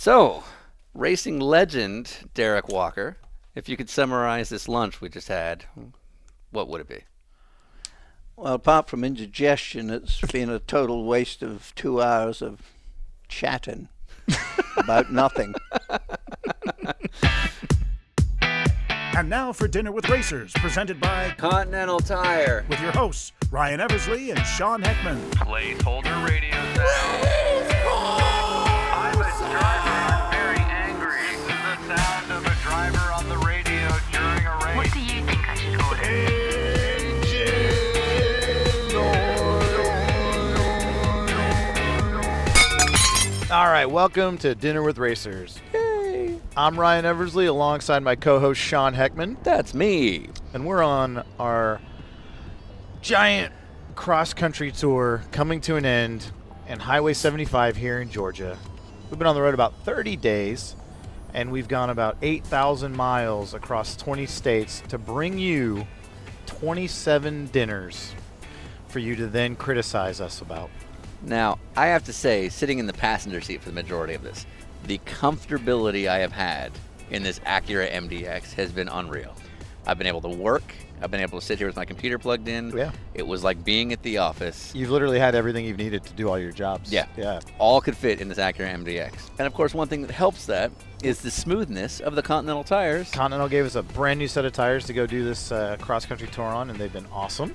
So, racing legend Derrick Walker, if you could summarize this lunch we just had, what would it be? Well, apart from indigestion, it's been a total waste of 2 hours of chatting about nothing. And now for Dinner with Racers, presented by Continental Tire. with your hosts, Ryan Eversley and Sean Heckman. Placeholder radio sound. I'm a driver. I'm very angry. This is the sound of a driver on the radio during a race. What do you think I should order? All right, welcome to Dinner with Racers. Yay. I'm Ryan Eversley alongside my co-host Sean Heckman, That's me. and we're on our giant cross-country tour coming to an end in Highway 75 here in Georgia. We've been on the road about 30 days, and we've gone about 8,000 miles across 20 states to bring you 27 dinners for you to then criticize us about. Now, I have to say, sitting in the passenger seat for the majority of this, the comfortability I have had in this Acura MDX has been unreal. I've been able to work. I've been able to sit here with my computer plugged in. Yeah. It was like being at the office. You've literally had everything you've needed to do all your jobs. Yeah. Yeah. All could fit in this Acura MDX. And of course, one thing that helps that is the smoothness of the Continental tires. Continental gave us a brand new set of tires to go do this cross-country tour on, and they've been awesome.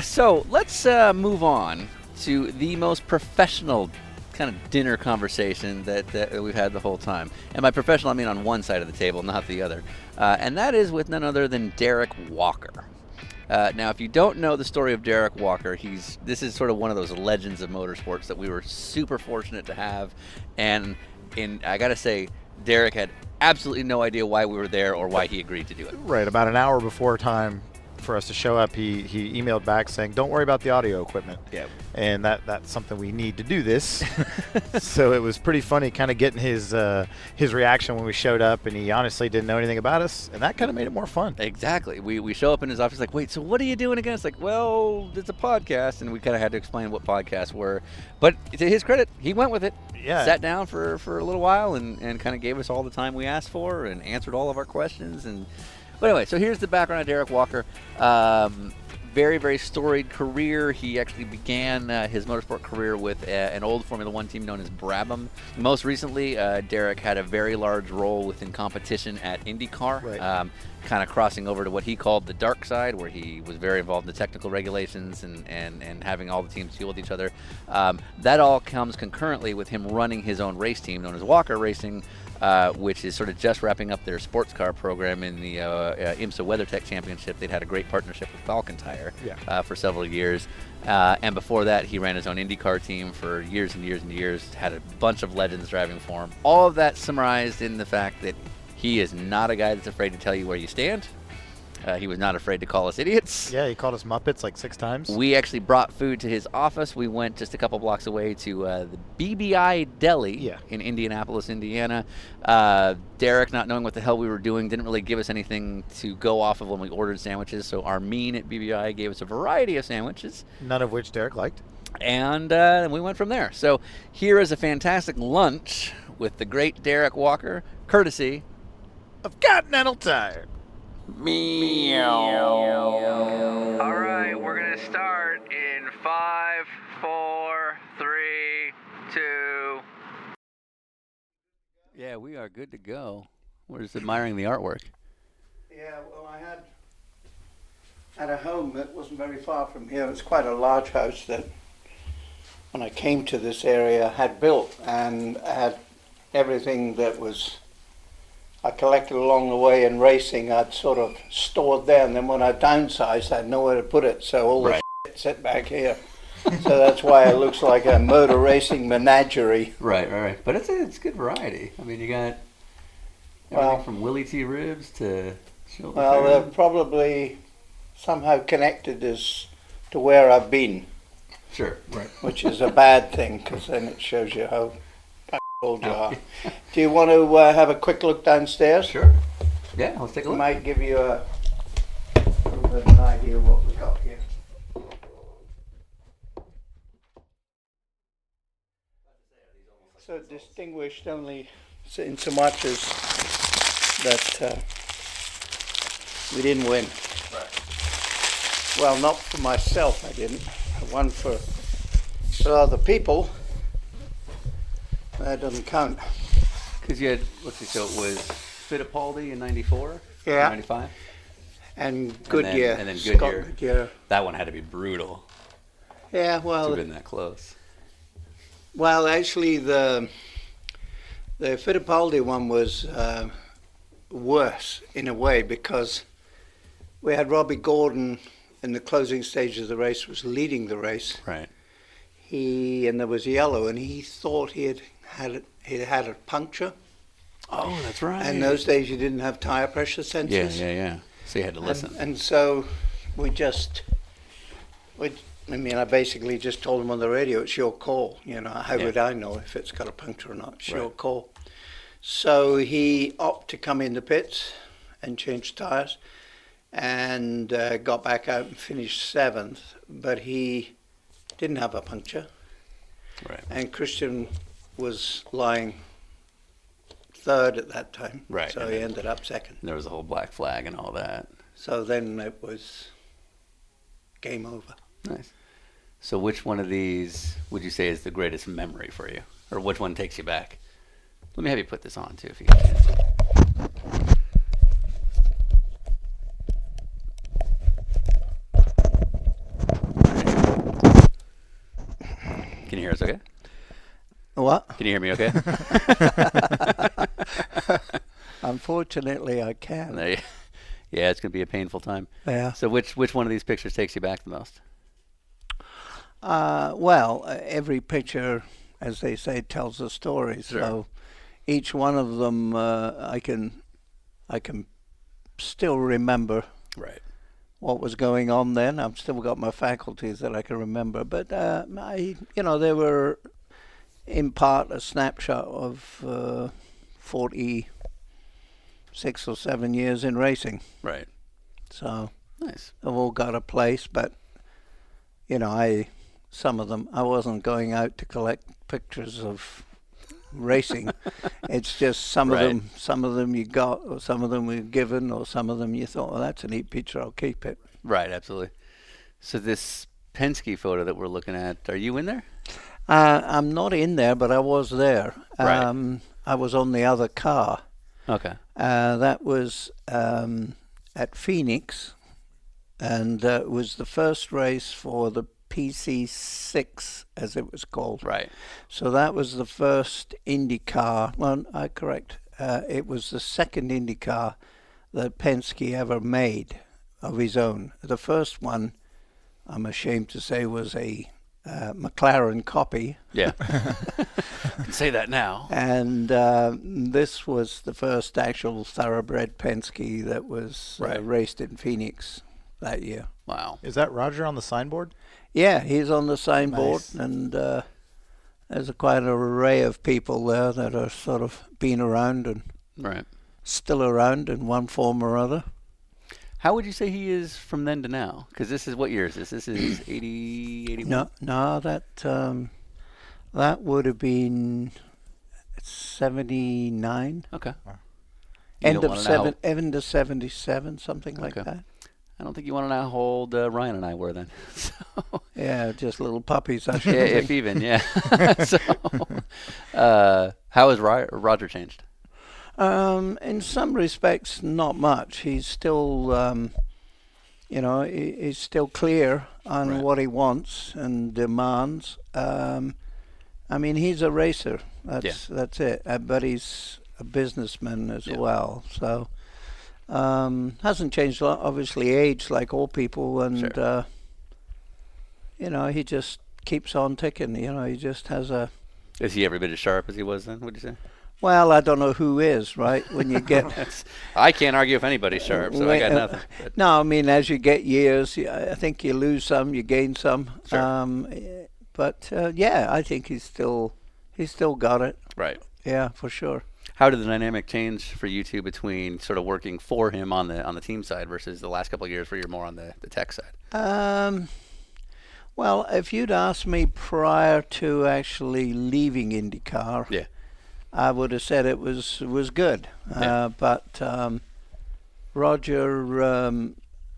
So let's move on to the most professional kind of dinner conversation that we've had the whole time. And by professional, I mean on one side of the table, not the other. And that is with none other than Derrick Walker. Now, if you don't know the story of Derrick Walker, this is sort of one of those legends of motorsports that we were super fortunate to have. And I got to say, Derrick had absolutely no idea why we were there or why he agreed to do it. Right, about an hour before time for us to show up, he emailed back saying, "Don't worry about the audio equipment." Yeah. And that's something we need to do this. So it was pretty funny kind of getting his reaction when we showed up, and he honestly didn't know anything about us, and that kind of made it more fun. Exactly. We show up in his office like, wait, so what are you doing again? It's like, well, it's a podcast, and we kind of had to explain what podcasts were. But to his credit, he went with it. Yeah. Sat down for a little while and kind of gave us all the time we asked for and answered all of our questions. But anyway, so here's the background of Derrick Walker. Very, very storied career. He actually began his motorsport career with an old Formula One team known as Brabham. Most recently, Derrick had a very large role within competition at IndyCar, Right. kind of crossing over to what he called the dark side, where he was very involved in the technical regulations and having all the teams deal with each other. That all comes concurrently with him running his own race team known as Walker Racing, which is sort of just wrapping up their sports car program in the IMSA WeatherTech Championship. They'd had a great partnership with Falcon Tire for several years. And before that, he ran his own IndyCar team for years and years and years, had a bunch of legends driving for him. All of that summarized in the fact that he is not a guy that's afraid to tell you where you stand. He was not afraid to call us idiots. Yeah, he called us Muppets like 6 times. We actually brought food to his office. We went just a couple blocks away to the BBI Deli in Indianapolis, Indiana. Derrick, not knowing what the hell we were doing, didn't really give us anything to go off of when we ordered sandwiches. So Armin at BBI gave us a variety of sandwiches. None of which Derrick liked. And we went from there. So here is a fantastic lunch with the great Derrick Walker, courtesy Of Continental Tire. All right, we're going to start in 5, 4, 3, 2. Yeah, we are good to go. We're just admiring the artwork. Yeah, well, I had a home that wasn't very far from here. It was quite a large house that, when I came to this area, had built, and had everything that I collected along the way in racing. I'd sort of stored there, and then when I downsized, I had nowhere to put it, so all the shit sit back here. So that's why it looks like a motor racing menagerie. Right. But it's good variety. I mean, you got everything from Willie T. ribs to Chilton. Well, they're probably somehow connected as to where I've been. Sure. Right. Which is a bad thing, because then it shows you how old you are. Do you want to have a quick look downstairs? Sure. Yeah, let's take a It look. might give you a little bit of an idea of what we got here. so distinguished only in so much as that we didn't win. Right. Well, not for myself, I didn't. I won for other people. That doesn't count. Because you had, let's see, so it was Fittipaldi in 94? Yeah. 95? And Goodyear. And then Scott Goodyear. Goodyear. That one had to be brutal Yeah, to well, have been that close. well, actually, the Fittipaldi one was worse in a way because we had Robbie Gordon in the closing stage of the race was leading the race. Right. And there was yellow, and he thought he had a puncture. Oh, that's right. And those days you didn't have tire pressure sensors. Yeah. So you had to listen. And so I basically just told him on the radio, it's your call. How would I know if it's got a puncture or not? It's your Right. call. So he opted to come in the pits and change tires and got back out and finished 7th. But he didn't have a puncture. Right. And Christian was lying 3rd at that time. Right. So he ended up 2nd. There was a whole black flag and all that. So then it was game over. Nice. So which one of these would you say is the greatest memory for you? Or which one takes you back? Let me have you put this on, too, if you can. Can you hear us okay? What? Can you hear me okay? Unfortunately, I can. There you- Yeah, it's going to be a painful time. Yeah. So which one of these pictures takes you back the most? Every picture, as they say, tells a story. Sure. So each one of them, I can still remember Right. what was going on then. I've still got my faculties that I can remember. But they were in part a snapshot of 46 or 7 years in racing. Right. So Nice. they've all got a place, but some of them I wasn't going out to collect pictures of racing. It's just some Right. of them you got, or some of them were given, or some of them you thought, well, that's a neat picture, I'll keep it. Right, absolutely. So this Penske photo that we're looking at, are you in there? I'm not in there, but I was there. Right. I was on the other car. Okay. That was at Phoenix, and it was the first race for the PC6, as it was called. Right. So that was the first Indy car. Well, correct. It was the second Indy car that Penske ever made of his own. The first one, I'm ashamed to say, was a McLaren copy. Yeah. Can say that now. And this was the first actual thoroughbred Penske that was Right. raced in Phoenix that year. Wow. Is that Roger on the signboard? Yeah, he's on the signboard, Nice. and there's quite an array of people there that are sort of been around and Right. still around in one form or other. How would you say he is from then to now? Because this is, what year is this? This is 80, 81? No, that would have been 79. Okay. End don't of wanna know end of 77, something like Okay. that. I don't think you want to know how old Ryan and I were then. So, Yeah, just little puppies, I should yeah, think. if even, yeah. So, how has Roger changed? In some respects, not much. He's still, he's still clear on Right. what he wants and demands. He's a racer. That's it. But he's a businessman as Yeah. well. So hasn't changed a lot. Obviously, age like all people, and Sure. he just keeps on ticking. He just has a. Is he every bit as sharp as he was then, would you say? Well, I don't know who is, right? When you get. I can't argue if anybody's sharp, so I got nothing. But, No, as you get years, I think you lose some, you gain some. Sure. I think he's still got it. right. Yeah, for sure. How did the dynamic change for you two between sort of working for him on the team side versus the last couple of years where you're more on the tech side? Well, if you'd asked me prior to actually leaving IndyCar, Yeah. I would have said it was good. Yeah. But Roger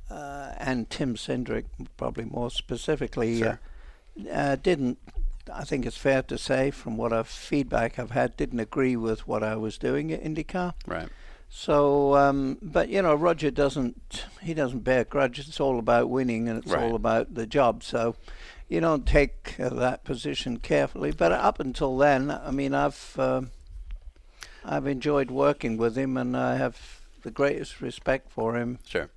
and Tim Cindric, probably more specifically, Sure. didn't. I think it's fair to say, from what feedback I've had, didn't agree with what I was doing at IndyCar. Right. So, but Roger doesn't bear grudges. It's all about winning, and it's Right. all about the job. So, you don't take that position carefully. But up until then, I mean, I've enjoyed working with him, and I have the greatest respect for him. Sure.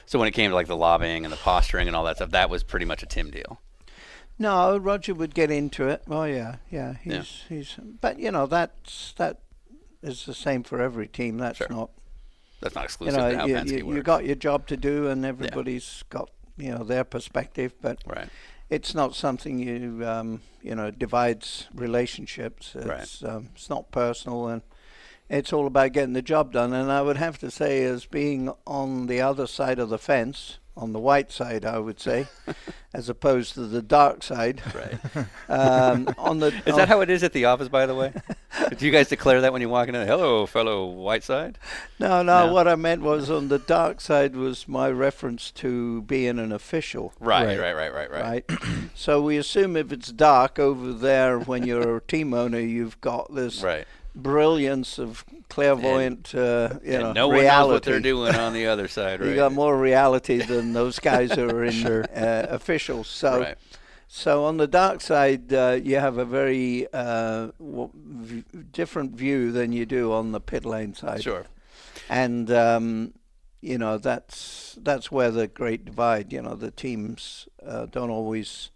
So when it came to like the lobbying and the posturing and all that stuff, that was pretty much a Tim deal. No, Roger would get into it. Oh yeah. He's. But that is the same for every team. That's Sure. not. That's not exclusive to how Penske you works. got your job to do, and everybody's got their perspective. But Right. it's not something divides relationships. It's not personal, and it's all about getting the job done. And I would have to say, as being on the other side of the fence, on the white side, I would say, as opposed to the dark side. Right. Is Is that how it is at the office, by the way? Do you guys declare that when you walk in? Hello, fellow white side? No. No. What I meant was, on the dark side was my reference to being an official. Right. Right. So we assume if it's dark over there, when you're a team owner, you've got this Right. brilliance of clairvoyant, And no one reality. knows what they're doing on the other side, right? You got more reality than those guys who are in officials. So, Right. so on the dark side, you have a very different view than you do on the pit lane side. Sure. And that's where the great divide. The teams don't always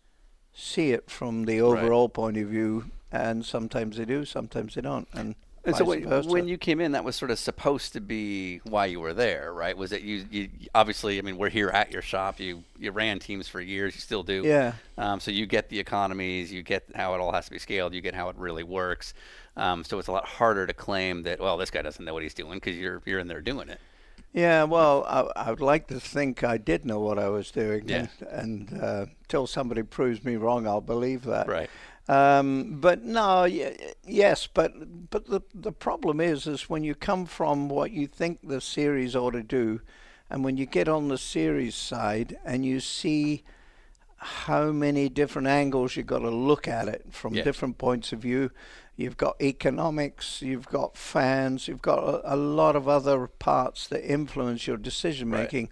see it from the overall point of view, and sometimes they do, sometimes they don't, and so vice versa. when you came in, that was sort of supposed to be why you were there, right? Was it you obviously, I mean, we're here at your shop. You ran teams for years. You still do. Yeah. So you get the economies. You get how it all has to be scaled. You get how it really works. So it's a lot harder to claim that, well, this guy doesn't know what he's doing, because you're in there doing it. Yeah, well, I would like to think I did know what I was doing, Yeah. and till somebody proves me wrong, I'll believe that. Right. But no, yes, but the problem is when you come from what you think the series ought to do, and when you get on the series side and you see how many different angles you've got to look at it from different points of view. You've got economics, you've got fans, you've got a lot of other parts that influence your decision making.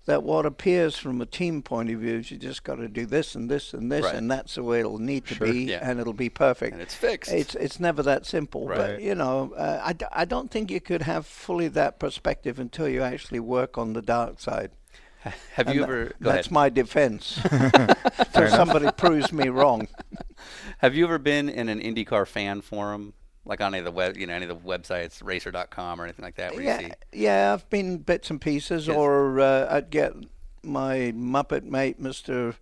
That what appears from a team point of view is you just got to do this and this and this, and that's the way it'll need to be, and it'll be perfect. And it's fixed. It's never that simple. Right. But I don't think you could have fully that perspective until you actually work on the dark side. Have you ever? Go That's ahead. my defense. Till somebody proves me wrong. Have you ever been in an IndyCar fan forum, like on any of the any of the websites, racer.com or anything like that, where you see? Yeah, I've been bits and pieces, or I'd get my Muppet mate, Mr.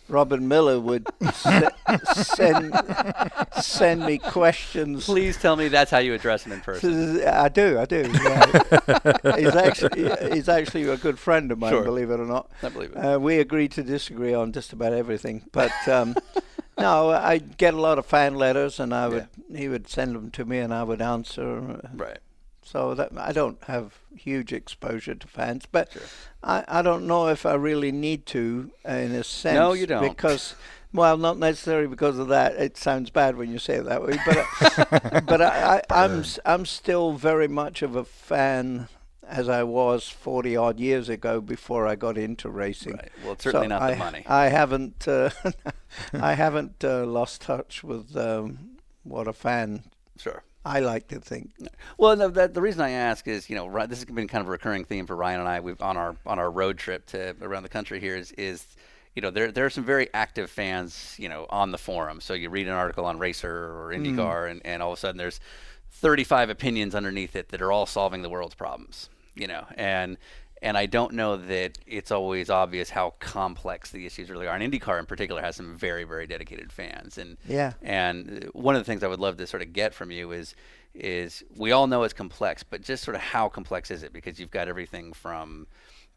Robin Miller, would send me questions. Please tell me that's how you address him in person. I do. Yeah. he's actually a good friend of mine, Sure. believe it or not. I believe it. We agree to disagree on just about everything, but no, I get a lot of fan letters, and he would send them to me, and I would answer. Right. So that I don't have huge exposure to fans, but I don't know if I really need to, in a sense. No, you don't. Because, well, not necessarily because of that. It sounds bad when you say it that way, but I'm still very much of a fan as I was 40 odd years ago before I got into racing. Right. Well, it's certainly not the money. I haven't lost touch with what a fan. Sure. I like to think. Well, no, the reason I ask is, this has been kind of a recurring theme for Ryan and I. We've on our road trip to around the country here is there are some very active fans, on the forum. So you read an article on Racer or IndyCar, and all of a sudden there's 35 opinions underneath it that are all solving the world's problems. And I don't know that it's always obvious how complex the issues really are. And IndyCar in particular has some very, very dedicated fans. And one of the things I would love to sort of get from you is we all know it's complex, but just sort of how complex is it? Because you've got everything from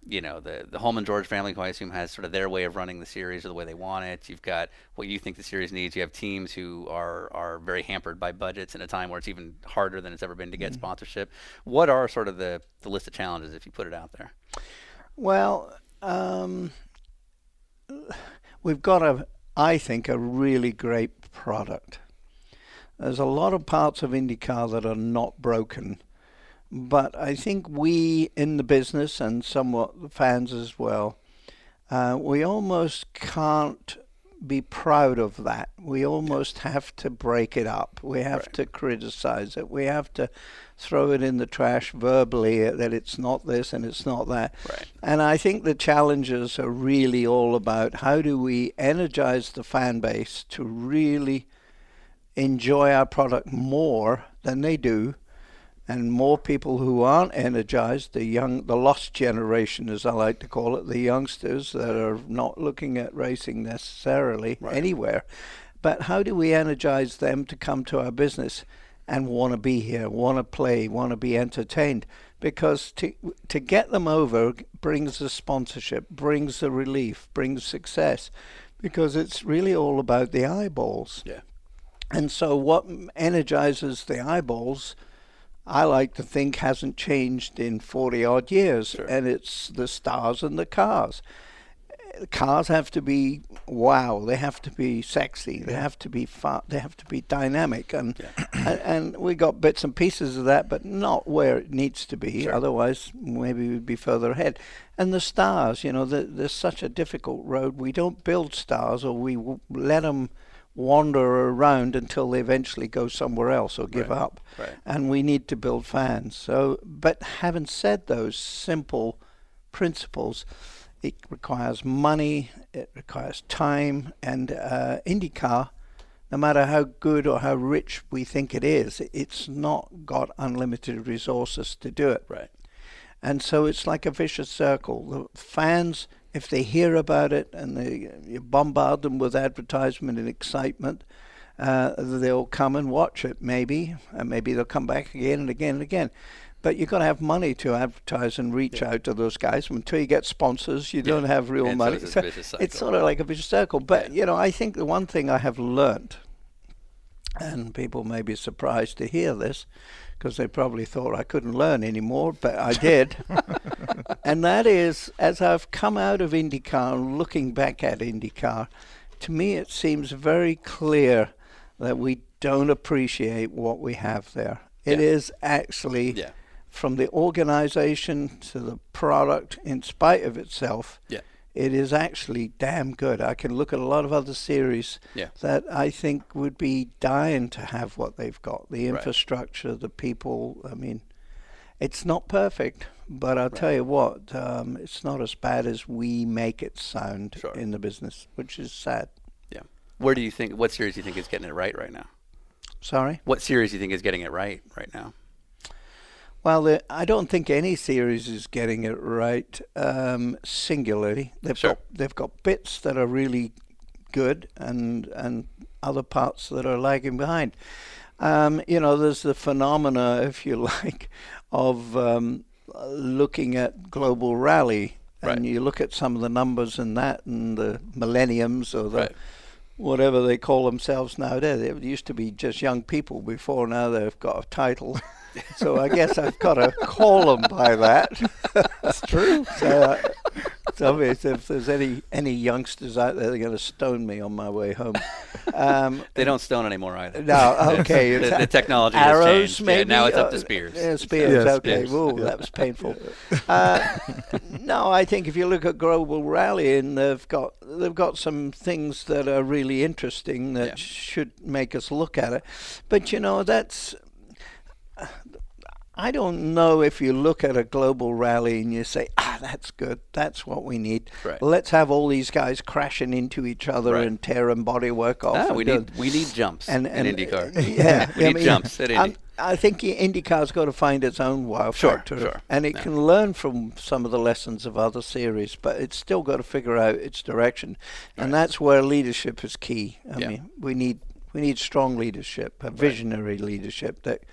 the Holman George family, who I assume has sort of their way of running the series or the way they want it. You've got what you think the series needs. You have teams who are very hampered by budgets in a time where it's even harder than it's ever been to get sponsorship. What are sort of the list of challenges if you put it out there? Well, we've got I think, a really great product. There's a lot of parts of IndyCar that are not broken. But I think we in the business, and somewhat the fans as well, we almost can't be proud of that. We almost have to break it up. We have to criticize it. We have to throw it in the trash verbally that it's not this and it's not that. Right. And I think the challenges are really all about how do we energize the fan base to really enjoy our product more than they do. And more people who aren't energized, the lost generation, as I like to call it, the youngsters that are not looking at racing necessarily anywhere. But how do we energize them to come to our business and want to be here, want to play, want to be entertained? Because to get them over brings the sponsorship, brings the relief, brings success, because it's really all about the eyeballs. Yeah. And so what energizes the eyeballs, I like to think, hasn't changed in 40-odd years, and it's the stars and the cars. The cars have to be wow, they have to be sexy, they have to be fun, they have to be dynamic, and we got bits and pieces of that, but not where it needs to be. Otherwise, maybe we'd be further ahead. And the stars, there's such a difficult road. We don't build stars, or we let them wander around until they eventually go somewhere else or give up. And we need to build fans. So, but having said those simple principles, it requires money, it requires time, and IndyCar, no matter how good or how rich we think it is, it's not got unlimited resources to do it. And so it's like a vicious circle. The fans, if they hear about it and you bombard them with advertisement and excitement, they'll come and watch it maybe, and maybe they'll come back again and again and again. But you've got to have money to advertise and reach out to those guys. Until you get sponsors, you don't have real money. So it's sort of like a vicious circle. But, I think the one thing I have learned, and people may be surprised to hear this, because they probably thought I couldn't learn anymore, but I did. And that is, as I've come out of IndyCar, looking back at IndyCar, to me it seems very clear that we don't appreciate what we have there. It is actually, from the organization to the product, in spite of itself, it is actually damn good. I can look at a lot of other series that I think would be dying to have what they've got. The infrastructure, the people. I mean, it's not perfect, but I'll tell you what, it's not as bad as we make it sound in the business, which is sad. Yeah. What series do you think is getting it right now? Sorry? What series do you think is getting it right now? Well, I don't think any series is getting it right singularly. They've got bits that are really good and other parts that are lagging behind. There's the phenomena, if you like, of looking at Global Rally, and you look at some of the numbers in that and the millenniums or the whatever they call themselves nowadays. It used to be just young people before. Now they've got a title. So I guess I've got to call them by that. That's true. So it's obvious if there's any youngsters out there, they're going to stone me on my way home. They don't stone anymore either. No, okay. the technology arrows, has changed. maybe? Now it's up to spears. Yeah, spears, okay. Spears. Ooh, that was painful. No, I think if you look at Global Rally, and they've got some things that are really interesting that should make us look at it. But, that's... I don't know if you look at a Global Rally and you say, that's good, that's what we need. Let's have all these guys crashing into each other and tearing bodywork off. We need jumps in IndyCar. We need jumps at Indy. I think IndyCar's got to find its own wow factor. And it can learn from some of the lessons of other series, but it's still got to figure out its direction. And that's where leadership is key. I mean, we need strong leadership, a visionary leadership that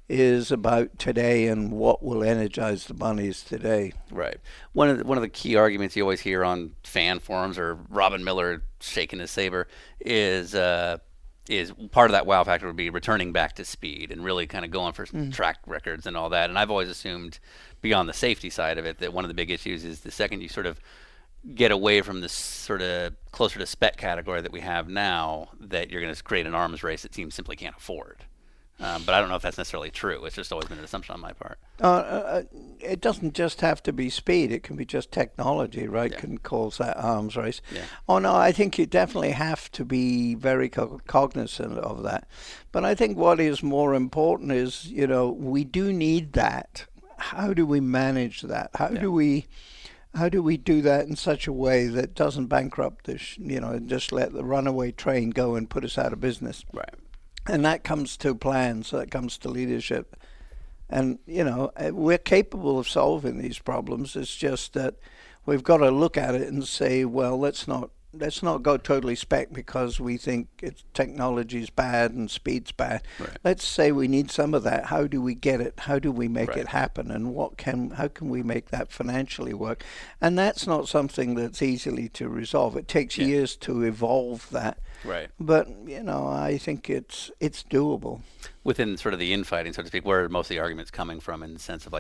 is about today and what will energize the bunnies today. Right. One of the key arguments you always hear on fan forums or Robin Miller shaking his saber is part of that wow factor would be returning back to speed and really kind of going for track records and all that. And I've always assumed, beyond the safety side of it, that one of the big issues is the second you sort of get away from this sort of closer to spec category that we have now, that you're going to create an arms race that teams simply can't afford. But I don't know if that's necessarily true. It's just always been an assumption on my part. It doesn't just have to be speed. It can be just technology, right? Yeah. Can cause that arms race. Yeah. Oh, no, I think you definitely have to be very cognizant of that. But I think what is more important is, we do need that. How do we manage that? How do we do that in such a way that doesn't bankrupt this, and just let the runaway train go and put us out of business? Right. And that comes to plans, that comes to leadership. And, we're capable of solving these problems. It's just that we've got to look at it and say, well, let's not go totally spec because we think technology's bad and speed's bad. Right. Let's say we need some of that. How do we get it? How do we make Right. it happen? And how can we make that financially work? And that's not something that's easily to resolve. It takes years to evolve that. Right. But, I think it's doable. Within sort of the infighting, so to speak, where are most of the arguments coming from, in the sense of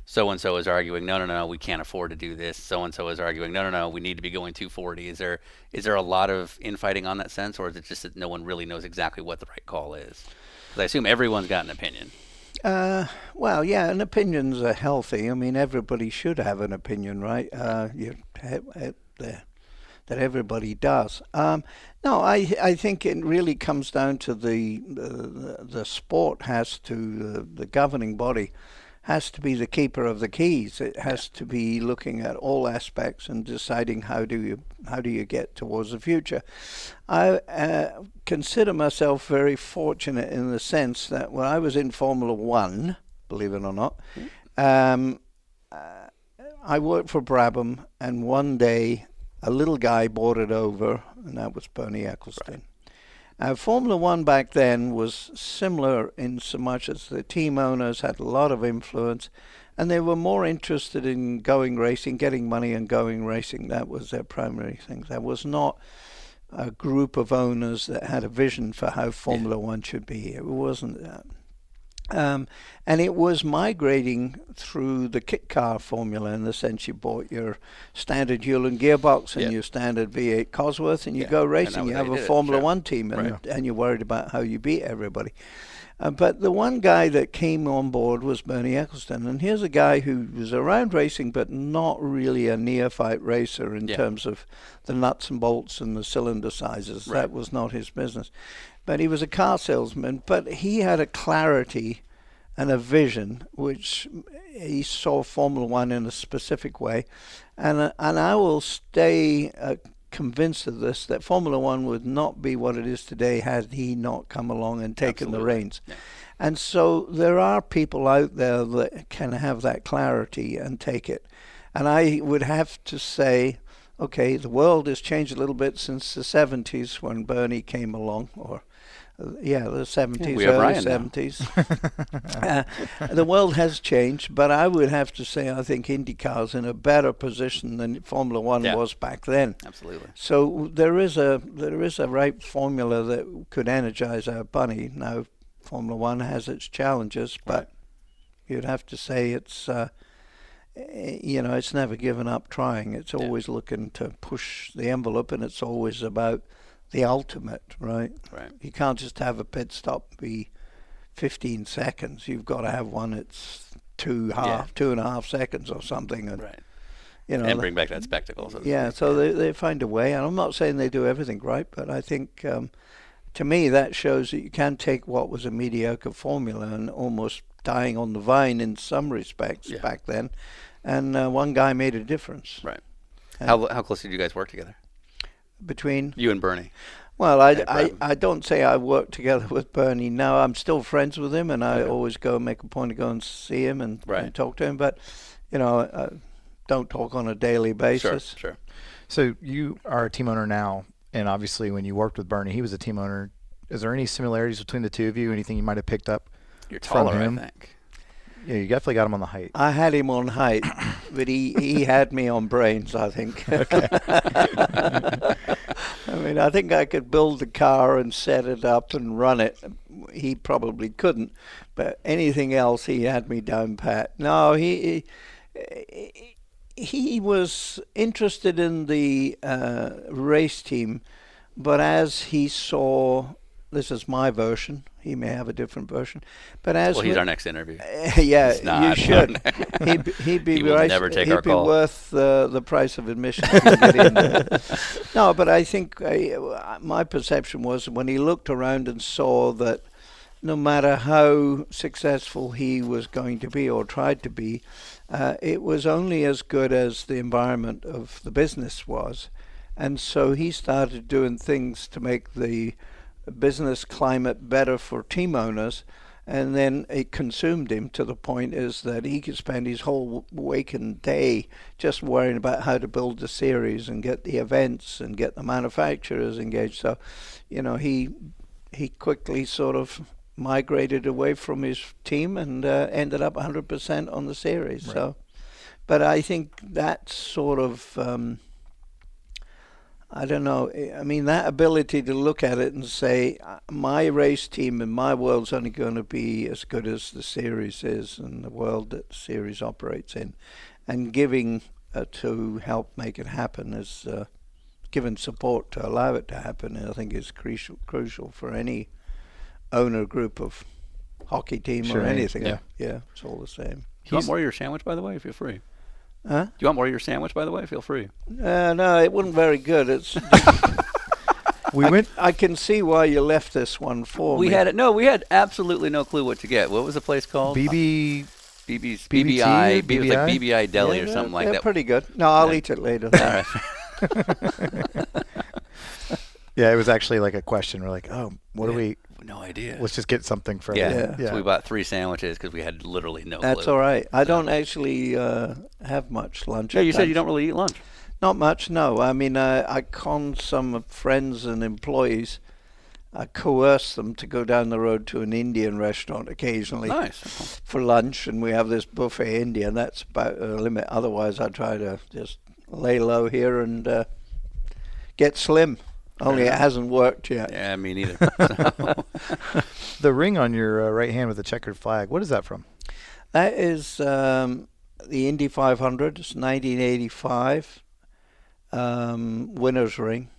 so-and-so is arguing, no, we can't afford to do this. So-and-so is arguing, no, we need to be going 240. Is there a lot of infighting on that sense, or is it just that no one really knows exactly what the right call is? Because I assume everyone's got an opinion. Well, yeah, and opinions are healthy. I mean, everybody should have an opinion, right? That everybody does. No, I think it really comes down to the sport has to, the governing body has to be the keeper of the keys. It has to be looking at all aspects and deciding how do you get towards the future. I consider myself very fortunate in the sense that when I was in Formula One, believe it or not, I worked for Brabham, and one day a little guy bought it over, and that was Bernie Ecclestone. Formula One back then was similar in so much as the team owners had a lot of influence, and they were more interested in going racing, getting money and going racing. That was their primary thing. There was not a group of owners that had a vision for how Formula One should be. It wasn't that. And it was migrating through the kit car formula, in the sense you bought your standard Hewland gearbox and your standard V8 Cosworth, and you go racing. You have a Formula One team, and you're worried about how you beat everybody. But the one guy that came on board was Bernie Ecclestone, and here's a guy who was around racing but not really a neophyte racer in terms of the nuts and bolts and the cylinder sizes. That was not his business. But he was a car salesman, but he had a clarity and a vision, which he saw Formula One in a specific way. And I will stay convinced of this, that Formula One would not be what it is today had he not come along and taken the reins. Yeah. And so there are people out there that can have that clarity and take it. And I would have to say, okay, the world has changed a little bit since the 70s when Bernie came along, or the 70s, early 70s. The world has changed, but I would have to say I think IndyCar's in a better position than Formula One was back then. Absolutely. So there is a right formula that could energize our bunny. Now, Formula One has its challenges, but you'd have to say it's it's never given up trying. It's always looking to push the envelope, and it's always about the ultimate, right? Right. You can't just have a pit stop be 15 seconds. You've got to have one that's 2.5 seconds or something, and and bring back that spectacle. So they find a way, and I'm not saying they do everything right, but I think to me that shows that you can take what was a mediocre formula and almost dying on the vine in some respects back then, and one guy made a difference. Right. How close did you guys work together? Between you and Bernie? Well, I don't say I work together with Bernie now. I'm still friends with him, and I always go make a point to go and see him and talk to him. But, don't talk on a daily basis. Sure. So you are a team owner now, and obviously when you worked with Bernie, he was a team owner. Is there any similarities between the two of you? Anything you might have picked up You're from taller, him. I think. Yeah, you definitely got him on the height. I had him on height, but he had me on brains, I think. I mean, I think I could build the car and set it up and run it. He probably couldn't, but anything else, he had me down pat. No, he was interested in the race team, but as he saw, this is my version. He may have a different version, but as Well, he's our next interview. yeah, He's not. you should. He'd be He will right. never take he'd our be call. worth the price of admission. If you get in there. No, but I think my perception was when he looked around and saw that no matter how successful he was going to be or tried to be, it was only as good as the environment of the business was, and so he started doing things to make the business climate better for team owners, and then it consumed him to the point is that he could spend his whole waking day just worrying about how to build the series and get the events and get the manufacturers engaged. So, he quickly sort of migrated away from his team and ended up 100% on the series. Right. So, but I think that sort of I don't know. I mean, that ability to look at it and say, my race team in my world's only going to be as good as the series is and the world that the series operates in. And giving to help make it happen is giving support to allow it to happen, I think is crucial for any owner group of hockey team Sure, or anything. yeah. Yeah, it's all the same. Do you want more of your sandwich, by the way? Feel free. Huh? Do you want more of your sandwich, by the way? Feel free. No, it wasn't very good. It's We went. I can see why you left this one for We me. had absolutely no clue what to get. What was the place called? BB. BB's BBT BBI. or It was like BBI? BBI Deli or Yeah, something like they're that. pretty good. No, I'll Yeah. eat it later. All right. Yeah, it was actually like a question. We're like, oh, what do Yeah. we? No idea. Let's just get something for Yeah. Yeah. So we bought 3 sandwiches because we had literally no That's clue. all right. I don't actually have much lunch. Yeah, at you said you times. don't really eat lunch. Not much, no. I mean, I con some friends and employees. I coerce them to go down the road to an Indian restaurant occasionally Nice. for lunch, and we have this buffet Indian. That's about the limit. Otherwise, I try to just lay low here and get slim. Only it hasn't worked yet. Yeah, me neither. The ring on your right hand with the checkered flag. What is that from? That is the Indy 500. It's 1985 winner's ring.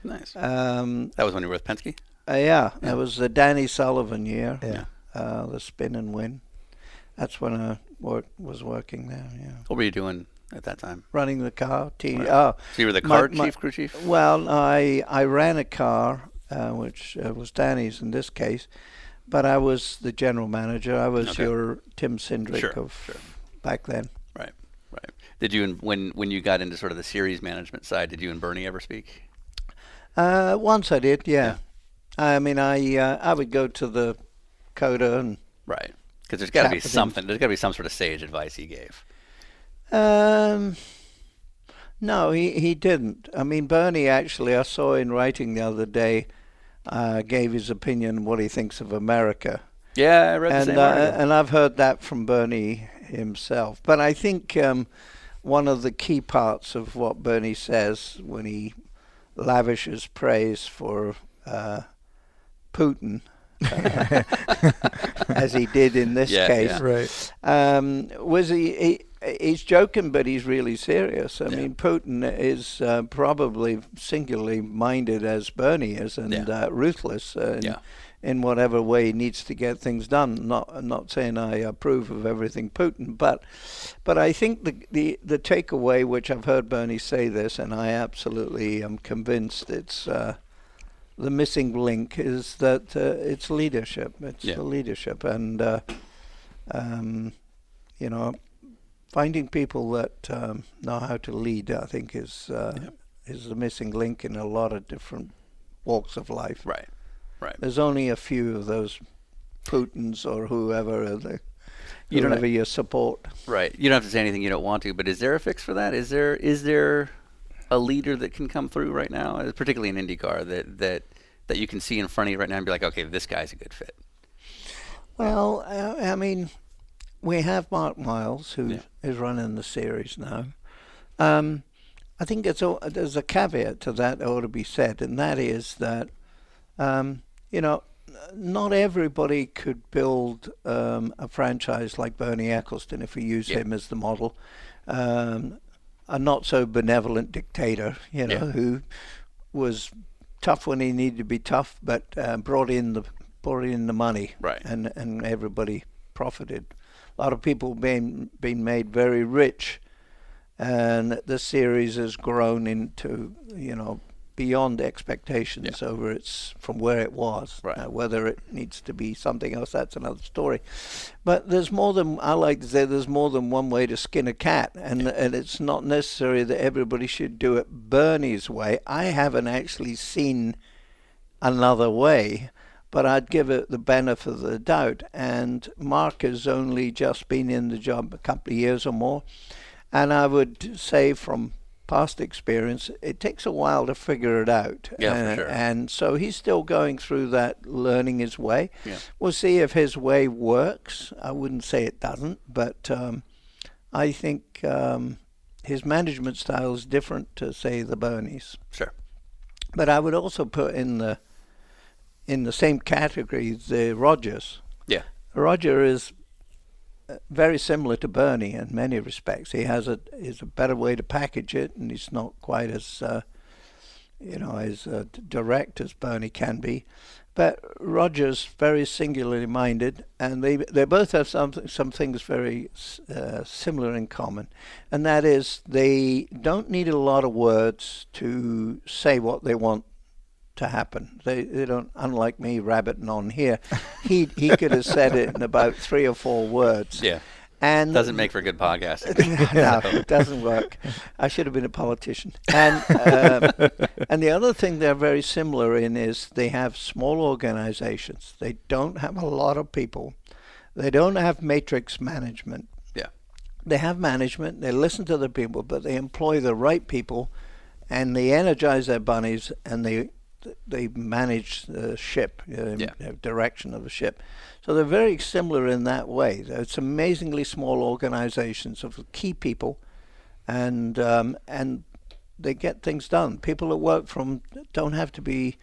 Nice. Um, That was when you were with Penske? yeah, that was the Danny Sullivan year. Yeah. The spin and win. That's when I was working there. Yeah, What were you doing at that time? running the car. Team. Right. Oh, So you were the My- car my- chief, crew chief? well, I ran a car, which was Danny's in this case, but I was the general manager. I was Okay. your Tim Sindrick Sure, of sure. back then. Right. Did you, when you got into sort of the series management side, did you and Bernie ever speak? Once I did, yeah. I mean, I would go to the CODA and Right. Because there's got to Chat be with him. something. There's got to be some sort of sage advice he gave. no, he didn't. I mean, Bernie actually, I saw in writing the other day, gave his opinion on what he thinks of America. Yeah, I read the And same article. and I've heard that from Bernie himself. But I think one of the key parts of what Bernie says when he lavishes praise for Putin, as he did in this Yeah, case, yeah. Right. was he's joking, but he's really serious. I Yeah. mean, Putin is probably singularly minded as Bernie is, and Yeah. ruthless Yeah. in whatever way he needs to get things done. Not saying I approve of everything Putin, but I think the takeaway, which I've heard Bernie say this, and I absolutely am convinced it's the missing link is that it's leadership. It's Yeah. the leadership, and finding people that know how to lead, I think, is the missing link in a lot of different walks of life. Right. There's only a few of those Putins or whoever You don't whoever you support. Right. You don't have to say anything you don't want to, but is there a fix for that? Is there a leader that can come through right now, particularly in IndyCar, that you can see in front of you right now and be like, okay, this guy's a good fit? Well, I mean, we have Mark Miles, who Yeah. is running the series now. I think there's a caveat to that that ought to be said, and that is that, you know, not everybody could build a franchise like Bernie Eccleston, if we use Yeah. him as the model. A not so benevolent dictator, you know, Yeah. who was tough when he needed to be tough, but brought in the money, Right. and everybody profited. A lot of people been made very rich, and the series has grown into, you know, beyond expectations over from where it was. Right. Whether it needs to be something else, that's another story. But there's more than, I like to say, there's more than one way to skin a cat, and it's not necessary that everybody should do it Bernie's way. I haven't actually seen another way, but I'd give it the benefit of the doubt. And Mark has only just been in the job a couple of years or more, and I would say from past experience, it takes a while to figure it out. Yeah, for sure. And so he's still going through that, learning his way. Yeah. We'll see if his way works. I wouldn't say it doesn't, but I think his management style is different to, say, the Bernies. Sure. But I would also put in the same category the Rogers. Yeah. Roger is very similar to Bernie in many respects. He has a better way to package it, and he's not quite as as direct as Bernie can be. But Roger's very singularly minded, and they both have some things very similar in common, and that is they don't need a lot of words to say what they want to happen. They don't, unlike me rabbiting on here. He could have said it in about 3 or 4 words. Yeah. And Doesn't make for good podcasting. no, it doesn't work. I should have been a politician. And and the other thing they're very similar in is they have small organizations. They don't have a lot of people. They don't have matrix management. Yeah. They have management. They listen to the people, but they employ the right people, and they energize their bunnies, and they manage the ship, direction of the ship. So they're very similar in that way. It's amazingly small organizations of key people, and they get things done. People that work from don't have to be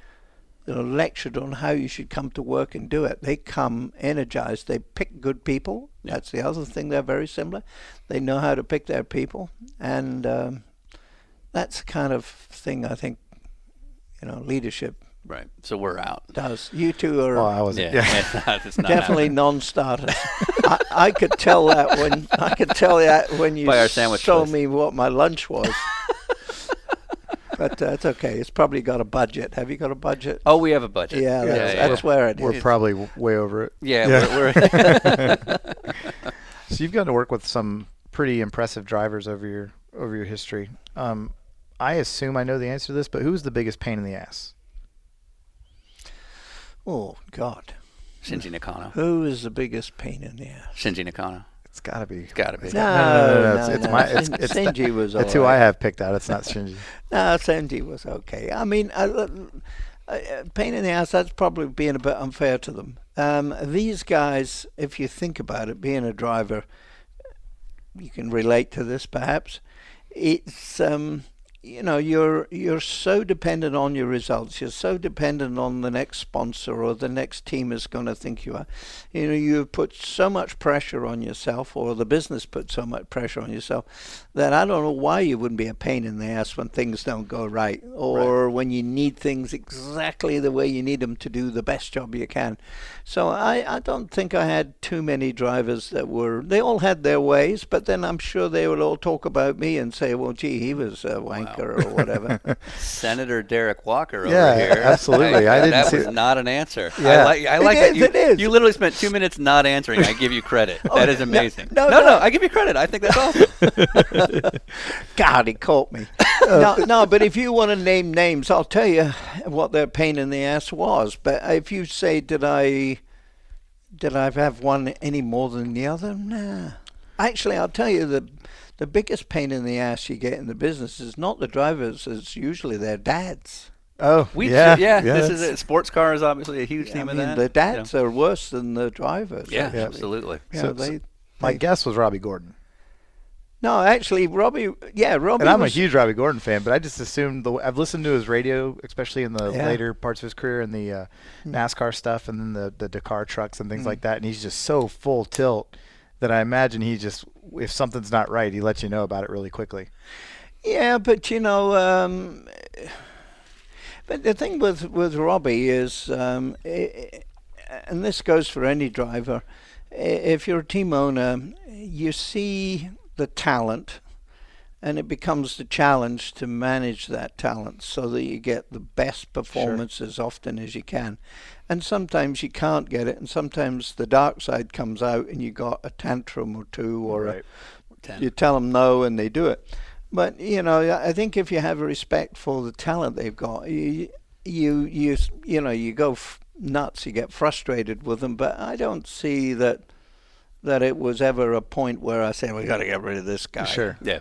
lectured on how you should come to work and do it. They come energized. They pick good people. Yeah. That's the other thing. They're very similar. They know how to pick their people, and that's the kind of thing I think leadership Right. So we're out. does. You two are I wasn't. Yeah. It's not definitely happening. non-starters. I could tell that when you By our sandwich showed list. me what my lunch was. But it's okay. It's probably got a budget. Have you got a budget? Oh, we have a budget. Yeah, that's where it We're is. probably way over it. Yeah. We're So you've gotten to work with some pretty impressive drivers over your history. I assume I know the answer to this, but who's the biggest pain in the ass? Oh, God. Shinji Nakano. Who is the biggest pain in the ass? Shinji Nakano. It's got to be. It's got to be. No. It's Shinji was all That's who right. I have picked out. It's not Shinji. No, Shinji was okay. I mean, pain in the ass, that's probably being a bit unfair to them. These guys, if you think about it, being a driver, you can relate to this perhaps. It's you're so dependent on your results. You're so dependent on the next sponsor or the next team is going to think you are. You've put so much pressure on yourself, or the business put so much pressure on yourself, that I don't know why you wouldn't be a pain in the ass when things don't go right, or when you need things exactly the way you need them to do the best job you can. So I don't think I had too many drivers they all had their ways, but then I'm sure they would all talk about me and say, well, gee, he was a wanker or whatever. Senator Derrick Walker over Yeah, here. absolutely. I didn't that see was it. not an answer. Yeah. I like that It is. you literally spent 2 minutes not answering. I give you credit. That is amazing. No, I give you credit. I think that's awesome. God, he caught me. No, but if you want to name names, I'll tell you what their pain in the ass was. But if you say, did I have one any more than the other? Nah. Actually, I'll tell you the biggest pain in the ass you get in the business is not the drivers, it's usually their dads. Oh, We yeah. this is it. Sports car is obviously a huge I theme of mean, that. the dads are worse than the drivers. Yeah, actually. absolutely. Yeah, So my guess was Robbie Gordon. No, actually, Robbie. Yeah, Robbie. And I'm a was, huge Robbie Gordon fan, but I just assumed I've listened to his radio, especially in the Yeah. later parts of his career, and the NASCAR stuff, and then the Dakar trucks and things like that. And he's just so full tilt that I imagine he just, if something's not right, he lets you know about it really quickly. Yeah, but but the thing with Robbie is, and this goes for any driver, if you're a team owner, you see the talent, and it becomes the challenge to manage that talent so that you get the best performance as often as you can. And sometimes you can't get it, and sometimes the dark side comes out and you got a tantrum or two, or you tell them no and they do it. But I think if you have a respect for the talent they've got, you go nuts, you get frustrated with them. But I don't see that it was ever a point where I said we got to get rid of this guy. Sure. Yeah.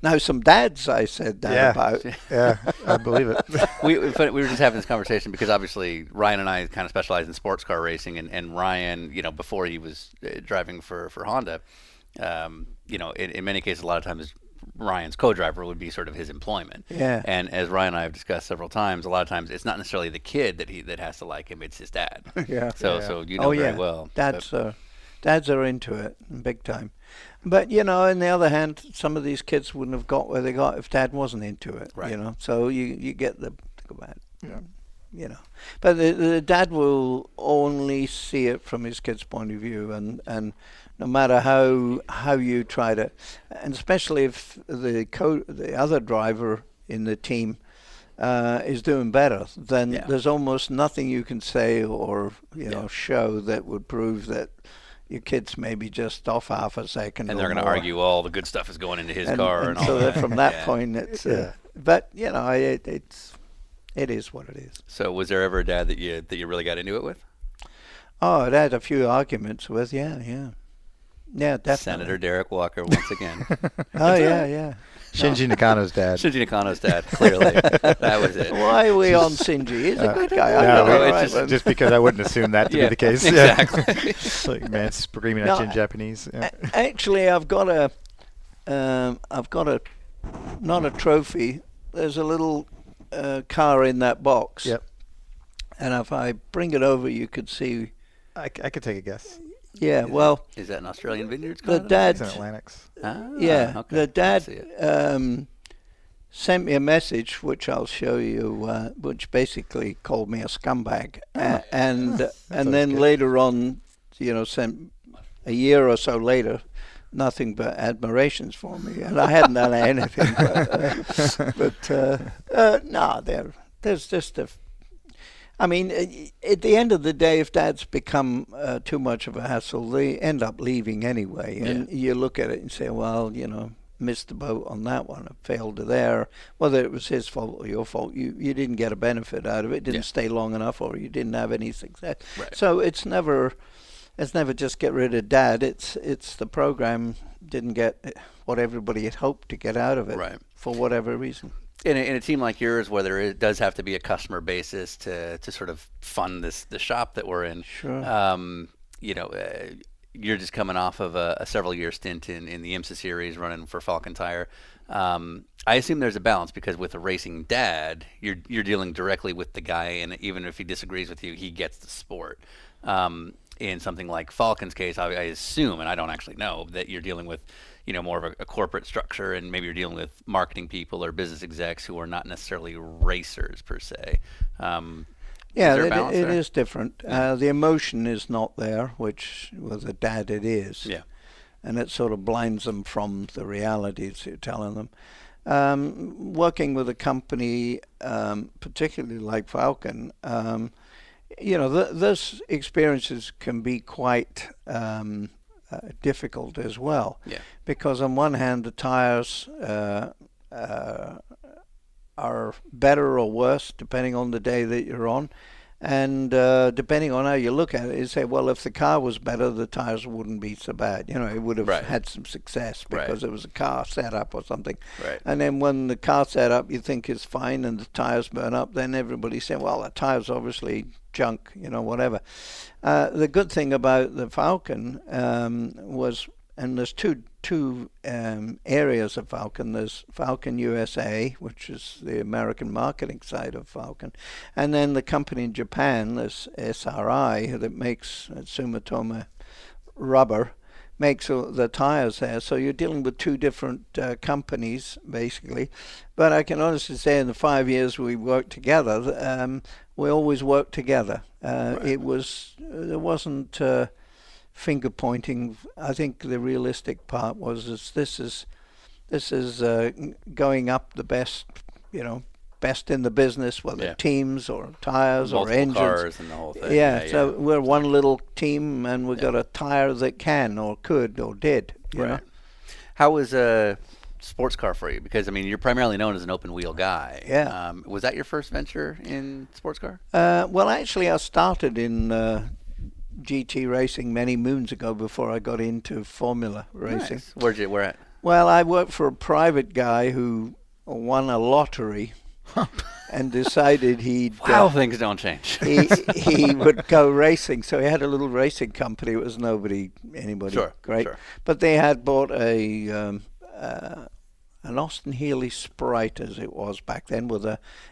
Now some dads I said that about. Yeah, I believe it. We were just having this conversation because obviously Ryan and I kind of specialize in sports car racing, and Ryan, before he was driving for Honda, in many cases, a lot of times Ryan's co-driver would be sort of his employment. Yeah. And as Ryan and I have discussed several times, a lot of times it's not necessarily the kid that has to like him; it's his dad. Yeah. So very well. Dads are into it big time. But on the other hand, some of these kids wouldn't have got where they got if Dad wasn't into it. Right. So you get the bad. Yeah. But the dad will only see it from his kid's point of view, and no matter how you try to, and especially if the other driver in the team is doing better, then there's almost nothing you can say or show that would prove that your kid's maybe just off half a second. And they're going to argue all the good stuff is going into his car and all so that. From that point, it's but it is what it is. So was there ever a dad that you really got into it with? Oh, I'd had a few arguments with, yeah, definitely. Senator Derrick Walker once again. Oh, yeah. Shinji Nakano's dad. Shinji Nakano's dad, clearly. That was it. Why are we on Shinji? He's a good guy. Just because I wouldn't assume that to be the case. Exactly. It's like, man, screaming at you in Japanese. Yeah. Actually, I've got a not a trophy. There's a little car in that box. Yep. And if I bring it over, you could see. I could take a guess. Yeah, well. Is that an Australian Vineyards car? The dad. It's in Atlantics. Yeah, okay. the dad sent me a message, which I'll show you, which basically called me a scumbag, and then good. later on, sent a year or so later, nothing but admirations for me, and I hadn't done anything. There's just a. I mean, at the end of the day, if dads become too much of a hassle, they end up leaving anyway. And you look at it and say, well, missed the boat on that one, failed there. Whether it was his fault or your fault, you didn't get a benefit out of it, didn't stay long enough, or you didn't have any success. Right. So it's never just get rid of dad. It's the program didn't get what everybody had hoped to get out of it, Right. for whatever reason. In a team like yours, where there does have to be a customer basis to sort of fund the shop that we're in, Sure. You're just coming off of a several-year stint in the IMSA series running for Falcon Tire. I assume there's a balance because with a racing dad, you're dealing directly with the guy, and even if he disagrees with you, he gets the sport. In something like Falcon's case, I assume, and I don't actually know, that you're dealing with more of a corporate structure, and maybe you're dealing with marketing people or business execs who are not necessarily racers per se. Yeah, it is different. The emotion is not there, which with a dad it is. Yeah. And it sort of blinds them from the realities you're telling them. Working with a company, particularly like Falcon, those experiences can be quite difficult as well. Yeah. Because on one hand, the tires are better or worse depending on the day that you're on, And depending on how you look at it, you say, well, if the car was better, the tires wouldn't be so bad. It would have Right. had some success Right. because it was a car setup or something. Right. And then when the car setup you think is fine and the tires burn up, then everybody's saying, well, the tires obviously junk, whatever. The good thing about the Falcon was, and there's two areas of Falcon. There's Falcon USA, which is the American marketing side of Falcon, and then the company in Japan, there's SRI, that makes Sumitomo Rubber, makes the tires there. So you're dealing with two different companies, basically. But I can honestly say in the 5 years we worked together, we always worked together. There wasn't finger pointing. I think the realistic part was this is going up the best, best in the business, whether teams or tires Multiple or engines. cars and the whole thing. Yeah, so we're one little team, and we've got a tire that can or could or did. You know? How was a sports car for you? Because, I mean, you're primarily known as an open wheel guy. Yeah. Was that your first venture in sports car? Well, actually, I started in GT racing many moons ago before I got into Formula racing. Nice. Where at? Well, I worked for a private guy who won a lottery and decided he'd Wow, things don't change. he would go racing. So he had a little racing company. It was anybody Sure, great. sure. But they had bought an Austin Healey Sprite, as it was back then.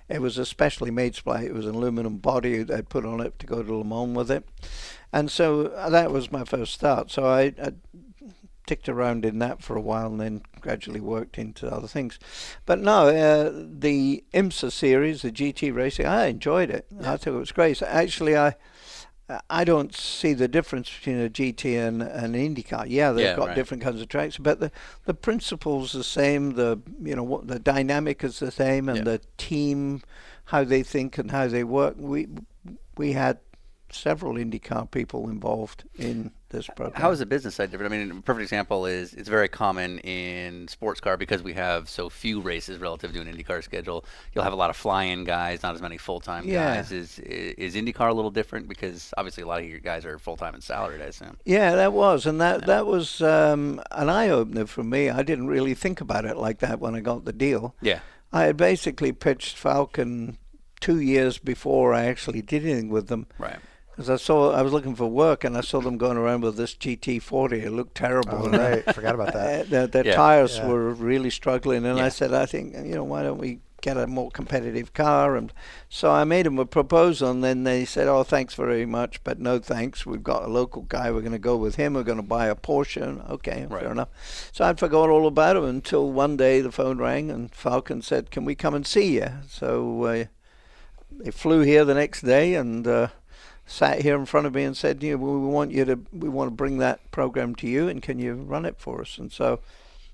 It was a specially made Sprite. It was an aluminum body they'd put on it to go to Le Mans with it. And so that was my first start. So I ticked around in that for a while and then gradually worked into other things. But no, the IMSA series, the GT racing, I enjoyed it. Yeah. I thought it was great. So actually, I don't see the difference between a GT and an IndyCar. Yeah, they've got different kinds of tracks, but the principle's the same. The dynamic is the same, and the team, how they think and how they work. We had several IndyCar people involved in this program. How is the business side different? I mean, a perfect example is it's very common in sports car because we have so few races relative to an IndyCar schedule. You'll have a lot of fly-in guys, not as many full-time guys. Is IndyCar a little different? Because obviously a lot of your guys are full-time and salaried, I assume. Yeah, that was. And that was an eye-opener for me. I didn't really think about it like that when I got the deal. Yeah. I had basically pitched Falcon 2 years before I actually did anything with them. Right. Because I was looking for work, and I saw them going around with this GT40. It looked terrible. Oh, right. Forgot about that. Their tires were really struggling, and Yeah. I said, I think, why don't we get a more competitive car? And so I made them a proposal, and then they said, oh, thanks very much, but no thanks. We've got a local guy. We're going to go with him. We're going to buy a Porsche. And, okay, fair enough. So I'd forgot all about it until one day the phone rang, and Falcon said, can we come and see you? So they flew here the next day, and sat here in front of me and said, we want to bring that program to you, and can you run it for us? And so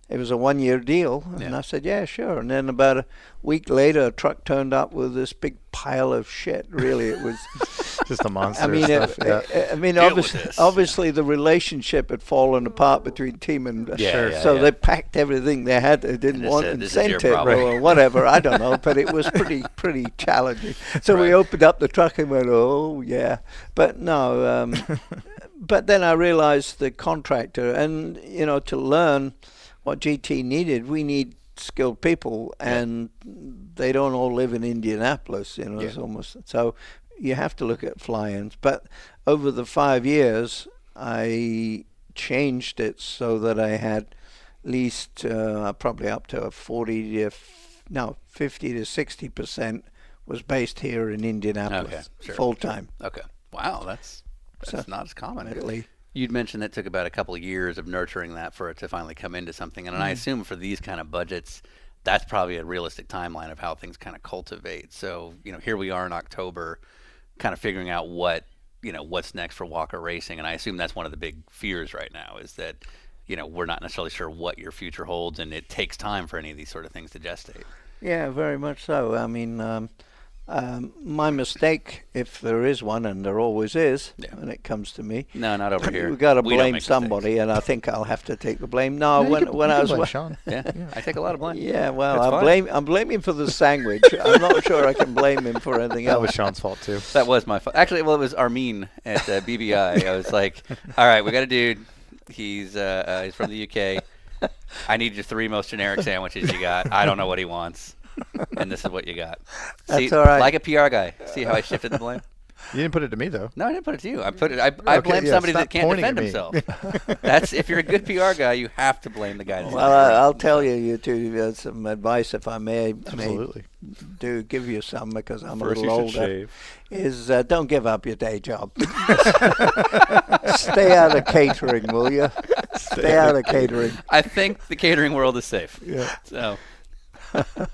it was a 1-year deal, and I said, yeah, sure. And then about a week later, a truck turned up with this big pile of shit. Really, it was just a monster. I mean, obviously the relationship had fallen apart between team and so they packed everything they had. They didn't want and sent it or whatever. I don't know, but it was pretty challenging. So we opened up the truck and went, oh yeah, but no. But then I realized the contractor, and to learn what GT needed, we need skilled people, and they don't all live in Indianapolis. It's almost so. You have to look at fly-ins. But over the 5 years, I changed it so that I had at least probably up to 50 to 60% was based here in Indianapolis, full time. Okay. Wow, that's not as common. Really. You'd mentioned that it took about a couple of years of nurturing that for it to finally come into something. And I assume for these kind of budgets, that's probably a realistic timeline of how things kind of cultivate. So, here we are in October, kind of figuring out what's next for Walker Racing. And I assume that's one of the big fears right now is that, we're not necessarily sure what your future holds, and it takes time for any of these sort of things to gestate. Yeah, very much so. I mean, My mistake, if there is one, and there always is, Yeah. when it comes to me, No, not over here. we've got to We don't blame make somebody, and I think I'll have to take the blame. No, No, when you I can was blame Sean. Yeah, I take a lot of blame. yeah, well, It's I'm blaming for the sandwich. I'm not sure I can blame him for anything That else. was Sean's fault too. That was my fault. Actually, well, it was Armin at BBI. I was like, all right, we got a dude. He's from the UK. I need your 3 most generic sandwiches you got. I don't know what he wants. And this is what you got. That's See, all right. Like a PR guy. See how I shifted the blame? You didn't put it to me though. No, I didn't put it to you. I Okay, blame yeah, somebody stop that can't pointing defend at me. himself. That's if you're a good PR guy, you have to blame the guy. That's Well, not I'll tell you two some advice, if I may Absolutely. give you some, because I'm First a you little should older. shave. Is don't give up your day job. Stay out of catering, will you? Stay out of catering. I think the catering world is safe. Yeah. So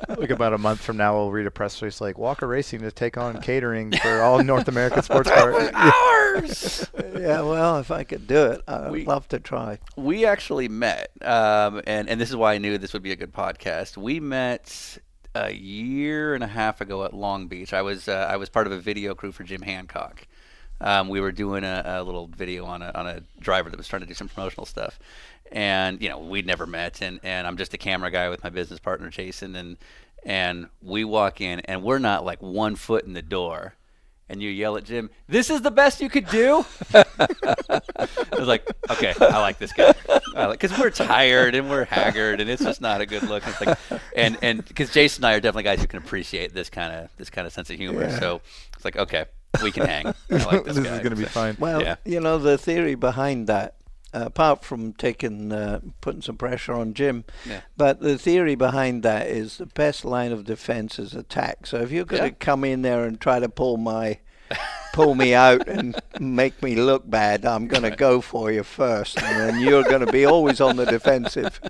Like about a month from now, we'll read a press release like Walker Racing to take on catering for all North American sports cars. ours. Yeah, well, if I could do it, I'd We- love to try. We actually met, and this is why I knew this would be a good podcast. We met a year and a half ago at Long Beach. I was part of a video crew for Jim Hancock. We were doing a little video on a driver that was trying to do some promotional stuff, and we'd never met, and I'm just a camera guy with my business partner Jason, and we walk in and we're not like 1 foot in the door. And you yell at Jim, "This is the best you could do?" I was like, "Okay, I like this guy," because we're tired and we're haggard, and it's just not a good look. It's like, and because Jason and I are definitely guys who can appreciate this kind of sense of humor. Yeah. So it's like, okay, we can hang. I like this This guy. is going to be fine. Well, Yeah. the theory behind that, apart from putting some pressure on Jim, Yeah. but the theory behind that is the best line of defense is attack. So if you're going to Yeah. come in there and try to pull me out and make me look bad, I'm going to go for you first, and then you're going to be always on the defensive.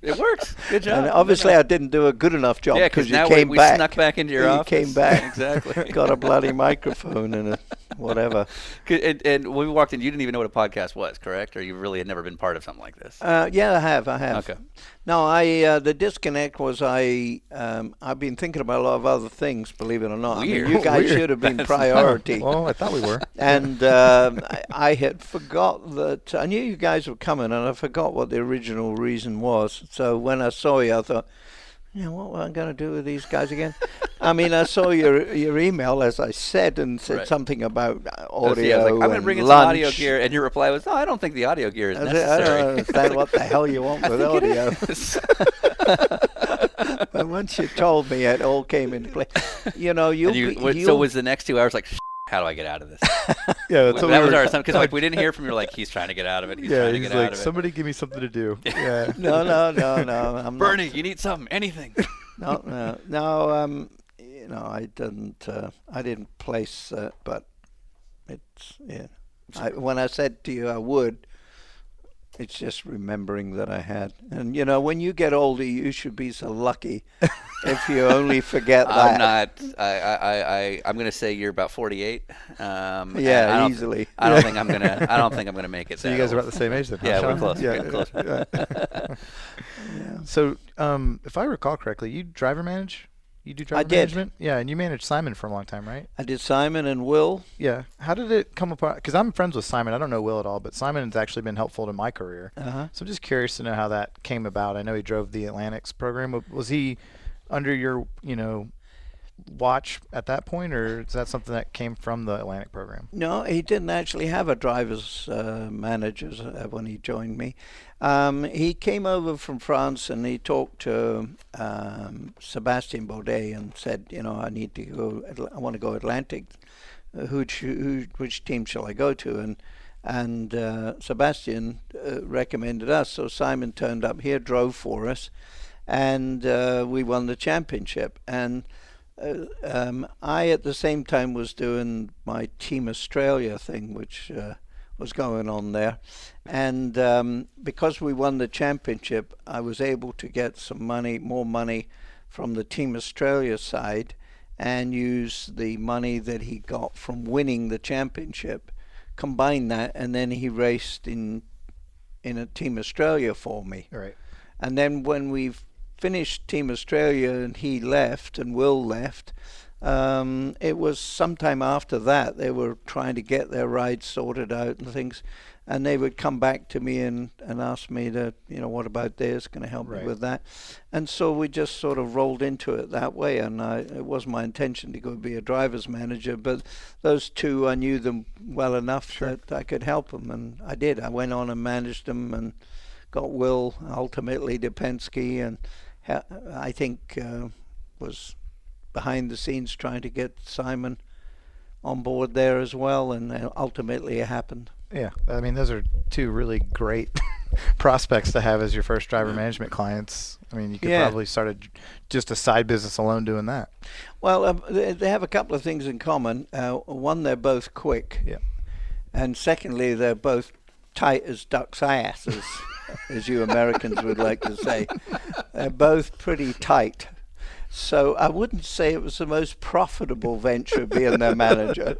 It works. Good job. And obviously, I didn't do a good enough job Yeah, because because you now came we back. snuck back into your You office. came back. Exactly. Got a bloody microphone and a whatever. And when we walked in, you didn't even know what a podcast was, correct? Or you really had never been part of something like this? Yeah, I have. Okay. No, the disconnect was I've been thinking about a lot of other things, believe it or not. I mean, Weird. you guys Weird. should have been priority. Well, I thought we were. And I had forgot that I knew you guys were coming, and I forgot what the original reason was. So when I saw you, I thought, what am I going to do with these guys again? I mean, I saw your email, as I said, and said Right. something about audio. I was like, I'm going to and bring in some lunch. audio gear, and your reply was, "No, I don't think the audio gear is I said, I necessary." don't understand what the hell you want I with think it audio. is. But once you told me, it all came into play. So was the next 2 hours like, how do I get out of this? Yeah, that's what That we was were. our assumption, because like we didn't hear from you. Like, he's trying to get out of it. He's Yeah, trying to he's get out like, of it. somebody give me something to do. Yeah. No. I'm Bernie, not, you need something, anything. no. I didn't place, but it's yeah. When I said to you I would, it's just remembering that I had. And when you get older, you should be so lucky if you only forget that. I'm not. I'm going to say you're about 48. And Yeah, I don't- easily. I don't think I'm gonna. I don't think I'm gonna make it. So you that guys are old. about the same age then? huh, Yeah, we're Sean? close. Yeah, Getting closer. yeah. So, if I recall correctly, you driver manage? You do driver I did. management? Yeah, and you managed Simon for a long time, right? I did Simon and Will. Yeah. How did it come apart? Because I'm friends with Simon. I don't know Will at all, but Simon's actually been helpful to my career. Uh-huh. So I'm just curious to know how that came about. I know he drove the Atlantics program. Was he under your, watch at that point, or is that something that came from the Atlantic program? No, he didn't actually have a driver's manager when he joined me. He came over from France and he talked to Sebastien Baudet and said, I need to go. I want to go Atlantic. Which team shall I go to? And Sebastien recommended us. So Simon turned up here, drove for us, and we won the championship. And I, at the same time, was doing my Team Australia thing, which was going on there. And because we won the championship, I was able to get some more money from the Team Australia side and use the money that he got from winning the championship, combine that, and then he raced in a Team Australia for me. All right. And then when we finished Team Australia and he left and Will left, It was sometime after that they were trying to get their rides sorted out and things, and they would come back to me and ask me to, what about this? Can I help you Right. with that? And so we just sort of rolled into it that way. And it wasn't my intention to go be a driver's manager, but those two, I knew them well enough that I could help them, and I did. I went on and managed them and got Will ultimately to Penske, and I think was behind the scenes trying to get Simon on board there as well, and ultimately it happened. Yeah, I mean, those are two really great prospects to have as your first driver management clients. I mean, you could probably start just a side business alone doing that. Well, they have a couple of things in common. One, they're both quick. Yeah. And secondly, they're both tight as ducks' asses, as you Americans would like to say. They're both pretty tight. So I wouldn't say it was the most profitable venture being their manager.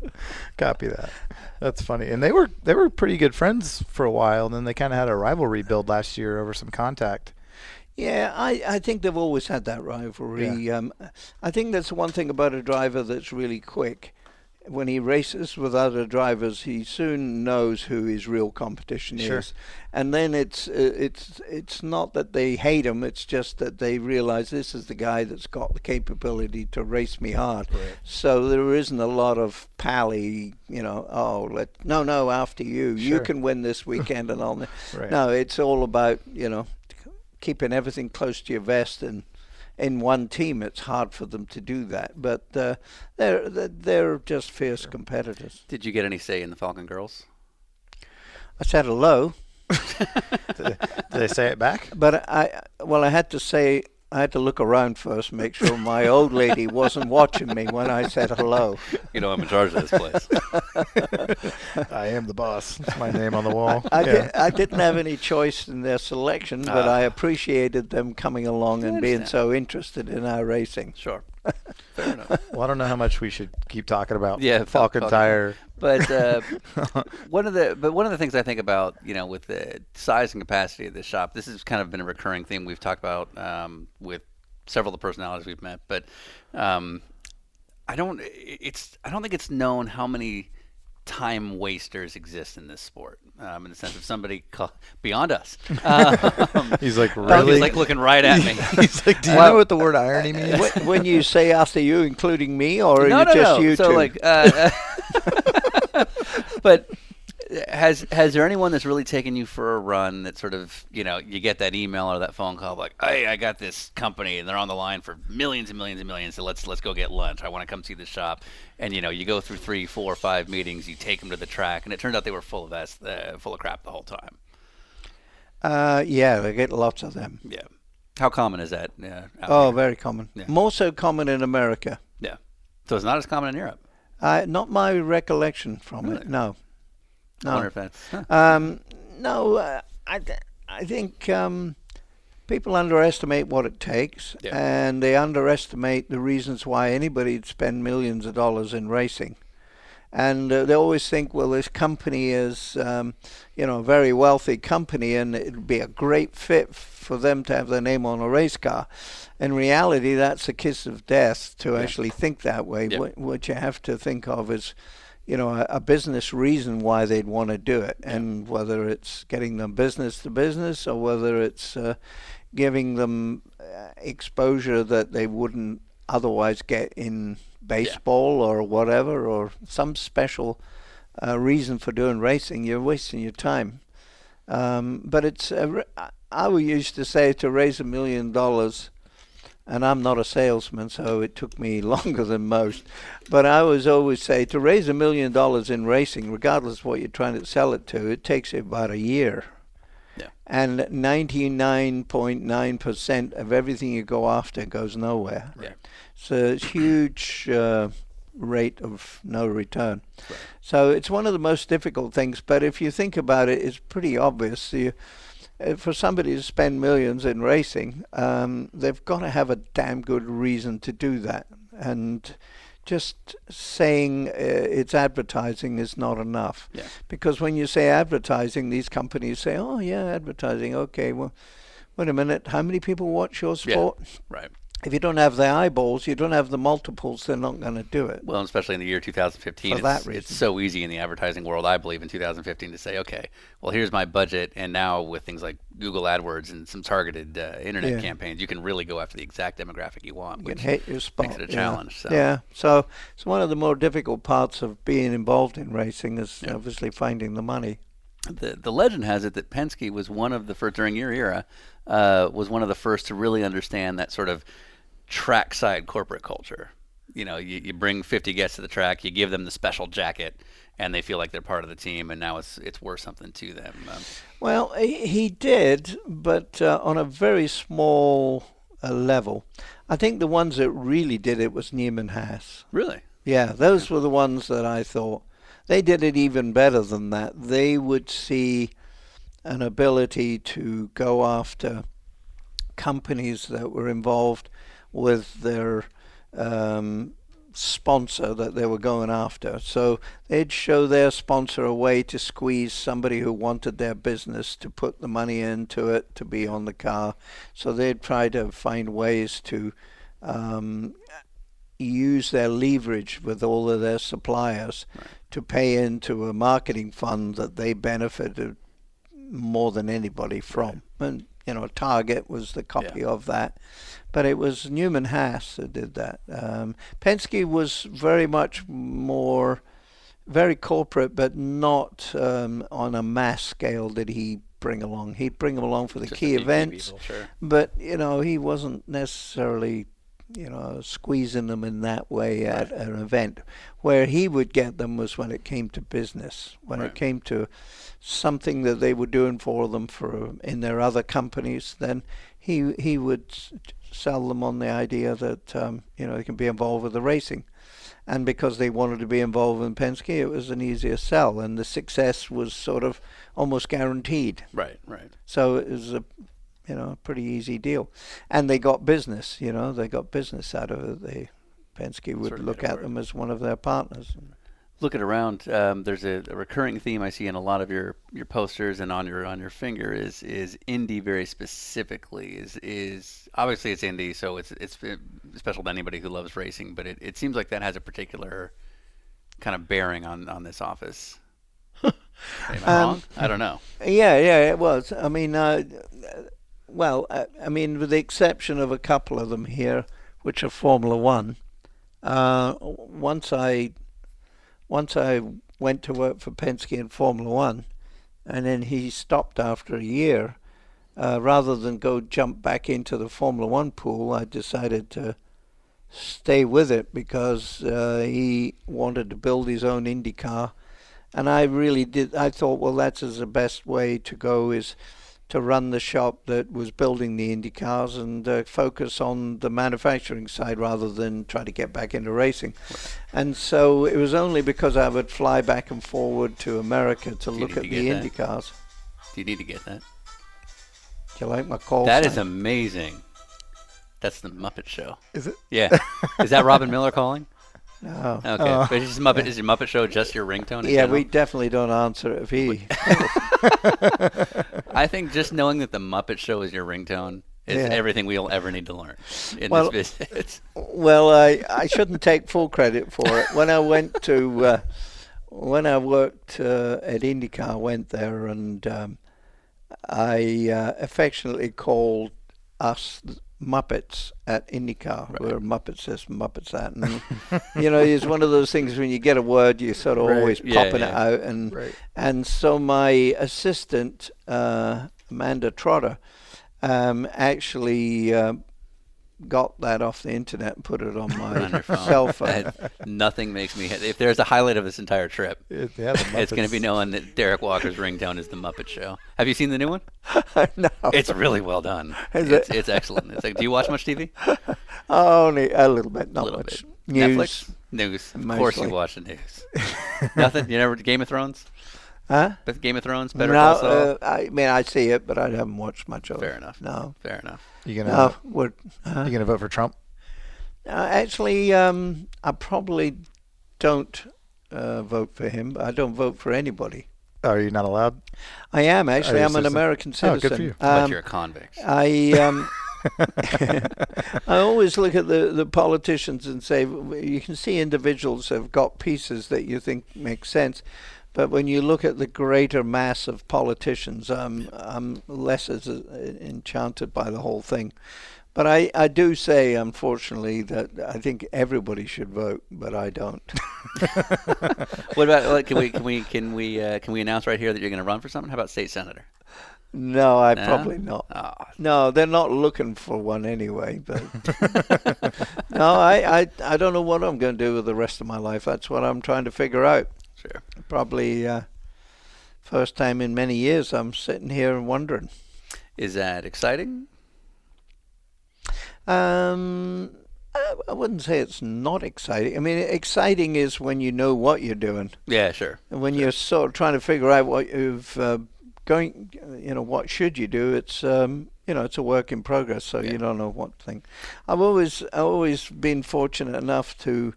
Copy that. That's funny. And they were pretty good friends for a while, and then they kind of had a rivalry build last year over some contact. Yeah, I think they've always had that rivalry. Yeah. I think that's one thing about a driver that's really quick. When he races with other drivers, he soon knows who his real competition is, and then it's not that they hate him. It's just that they realize this is the guy that's got the capability to race me hard. Right. So there isn't a lot of pally, no, after you. You Sure. can win this weekend and all. Right. No, it's all about keeping everything close to your vest, and in one team it's hard for them to do that, but they're just fierce competitors. Did you get any say in the Falcon Girls? I said hello, Did they say it back? but I had to look around first, make sure my old lady wasn't watching me when I said hello. I'm in charge of this place. I am the boss. That's my name on the wall. I didn't have any choice in their selection, but I appreciated them coming along and being so interested in our racing. Sure. Fair enough. Well, I don't know how much we should keep talking about Yeah, Falcon Tire. But one of the things I think about, with the size and capacity of this shop, this has kind of been a recurring theme we've talked about with several of the personalities we've met. But I don't think it's known how many time wasters exist in this sport. In the sense of somebody beyond us. He's like, He's really? like looking right at me. He's like, do you know what the word irony means? When you say after you, including me, or No, you so two? But has there anyone that's really taken you for a run that sort of, you get that email or that phone call like, hey, I got this company and they're on the line for millions and millions and millions, so let's go get lunch. I want to come see the shop. And you go through 3, 4, 5 meetings, you take them to the track, and it turns out they were full of crap the whole time. Yeah, they get lots of them. Yeah. How common is that? Oh, very common. Yeah. More so common in America. Yeah. So it's not as common in Europe. Not my recollection from Really? it. No. I wonder if that's. No, I think people underestimate what it takes, and they underestimate the reasons why anybody'd spend millions of dollars in racing. And they always think, well, this company is, a very wealthy company, and it'd be a great fit for them to have their name on a race car. In reality, that's a kiss of death to actually think that way. Yeah. What you have to think of is, a business reason why they'd want to do it, and whether it's getting them business to business or whether it's giving them exposure that they wouldn't otherwise get in baseball or whatever, or some special reason for doing racing. You're wasting your time. But it's I used to say to raise $1 million, and I'm not a salesman, so it took me longer than most. But I was always say to raise $1 million in racing, regardless of what you're trying to sell it to, it takes about a year. Yeah. And 99.9% of everything you go after goes nowhere. Yeah. So it's huge rate of no return. Right. So it's one of the most difficult things. But if you think about it, it's pretty obvious. For somebody to spend millions in racing, they've got to have a damn good reason to do that. And just saying it's advertising is not enough. Yeah. Because when you say advertising, these companies say, oh, yeah, advertising. Okay, well, wait a minute. How many people watch your sport? Right. if you don't have the eyeballs, you don't have the multiples, they're not going to do it. Well, especially in the year 2015, For that it's reason. so easy in the advertising world, I believe, in 2015 to say, okay, well, here's my budget, and now with things like Google AdWords and some targeted internet Yeah. campaigns, you can really go after the exact demographic you want, You which can hit your spot. makes it a yeah. challenge. So. Yeah, so it's one of the more difficult parts of being involved in racing is Yeah. obviously finding the money. The legend has it that Penske was one of the first, during your era, was one of the first to really understand that sort of trackside corporate culture. You know, you bring 50 guests to the track, you give them the special jacket, and they feel like they're part of the team, and now it's worth something to them. Well, he did, but on a very small level. I think the ones that really did it was Neiman Haas. Really? Yeah, those were the ones that I thought they did it even better than that. They would see an ability to go after companies that were involved with their sponsor that they were going after. So they'd show their sponsor a way to squeeze somebody who wanted their business to put the money into it to be on the car. So they'd try to find ways to use their leverage with all of their suppliers to pay into a marketing fund that they benefited more than anybody from. And you know, Target was the copy of that, but it was Newman Haas that did that. Penske was very much more, very corporate, but not on a mass scale did he bring along. He'd bring them along for the Just key a few events, people, sure. but you know, he wasn't necessarily, you know, squeezing them in that way at an event. Where he would get them was when it came to business, when it came to something that they were doing for them for in their other companies. Then he would sell them on the idea that you know, they can be involved with the racing, and because they wanted to be involved in Penske, it was an easier sell, and the success was sort of almost guaranteed. Right. So it was a, you know, a pretty easy deal, and they got business. You know, they got business out of it. Penske would Sort of look made it at work. them as one of their partners. Looking around, there's a recurring theme I see in a lot of your posters and on your finger is Indy very specifically. Is obviously it's Indy, so it's special to anybody who loves racing, but it seems like that has a particular kind of bearing on this office. Am I wrong? I don't know. Yeah, it was. I mean, I mean, with the exception of a couple of them here, which are Formula One. Once I went to work for Penske in Formula One, and then he stopped after a year. Rather than go jump back into the Formula One pool, I decided to stay with it because he wanted to build his own Indy car. And I really did. I thought, well, that's the best way to go, is to run the shop that was building the Indy cars and focus on the manufacturing side rather than try to get back into racing. And so it was only because I would fly back and forward to America to look at the Indy cars. Do you need to get that? Do you like my call That sign? is amazing. That's the Muppet Show. Is it? Yeah. Is that Robin Miller calling? No. Okay. But is your Muppet Show just your ringtone? in Yeah, general? we definitely don't answer it if he... I think just knowing that the Muppet Show is your ringtone is Yeah. everything we'll ever need to learn in Well, this business. Well, I shouldn't take full credit for it. When I went to... when I worked at IndyCar, I went there and I affectionately called us Muppets at IndyCar. Right. We're Muppets this, Muppets that. And, you know, it's one of those things when you get a word, you sort of Right. always Yeah, popping it yeah. out. And Right. and so my assistant, Amanda Trotter, actually got that off the internet and put it on my On your phone. cell phone. Nothing makes me. If there's a highlight of this entire trip, Yeah, the it's going to be Muppets. knowing that Derrick Walker's ringtone is the Muppet Show. Have you seen the new one? No. It's really well done. Is it? It's excellent. It's like, do you watch much TV? Only a little bit, A not little much. bit. News. Netflix? News. Of course you Mostly. watch the news. Nothing? You never Game of Thrones? Huh? But Game of Thrones? Better No, Call Saul? I mean, I see it, but I haven't watched much of it. Fair enough. No. Fair enough. You No. gonna You you gonna vote for Trump? actually, I probably don't vote for him. I don't vote for anybody. Are you not allowed? I am, actually. you a I'm an citizen? American Oh, citizen. good for you. But you're a convict. I I always look at the politicians and say, you can see individuals have got pieces that you think make sense, but when you look at the greater mass of politicians, I'm less as enchanted by the whole thing. But I do say, unfortunately, that I think everybody should vote, but I don't. What about, like, can we announce right here that you're going to run for something? How about state senator? No, No? probably not. Oh. No, they're not looking for one anyway. But no, I don't know what I'm going to do with the rest of my life. That's what I'm trying to figure out. Sure. Probably first time in many years I'm sitting here and wondering. Is that exciting? I wouldn't say it's not exciting. I mean, exciting is when you know what you're doing. Yeah, sure. And when you're sort of trying to figure out what you've what should you do? It's it's a work in progress, so you don't know what thing. I've always been fortunate enough to,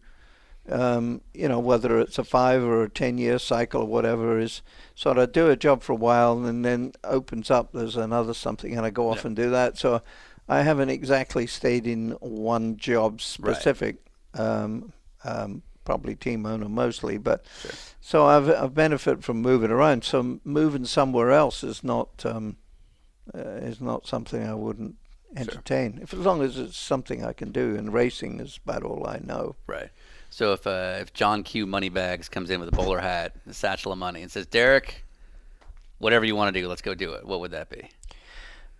whether it's a 5 or a 10-year cycle or whatever, is sort of do a job for a while and then opens up. There's another something, and I go off and do that. So I haven't exactly stayed in one job specific. Probably team owner mostly, but so I've benefited from moving around. So moving somewhere else is not something I wouldn't entertain. As long as it's something I can do, and racing is about all I know. Right. So if John Q. Moneybags comes in with a bowler hat, a satchel of money, and says, Derrick, whatever you want to do, let's go do it, what would that be?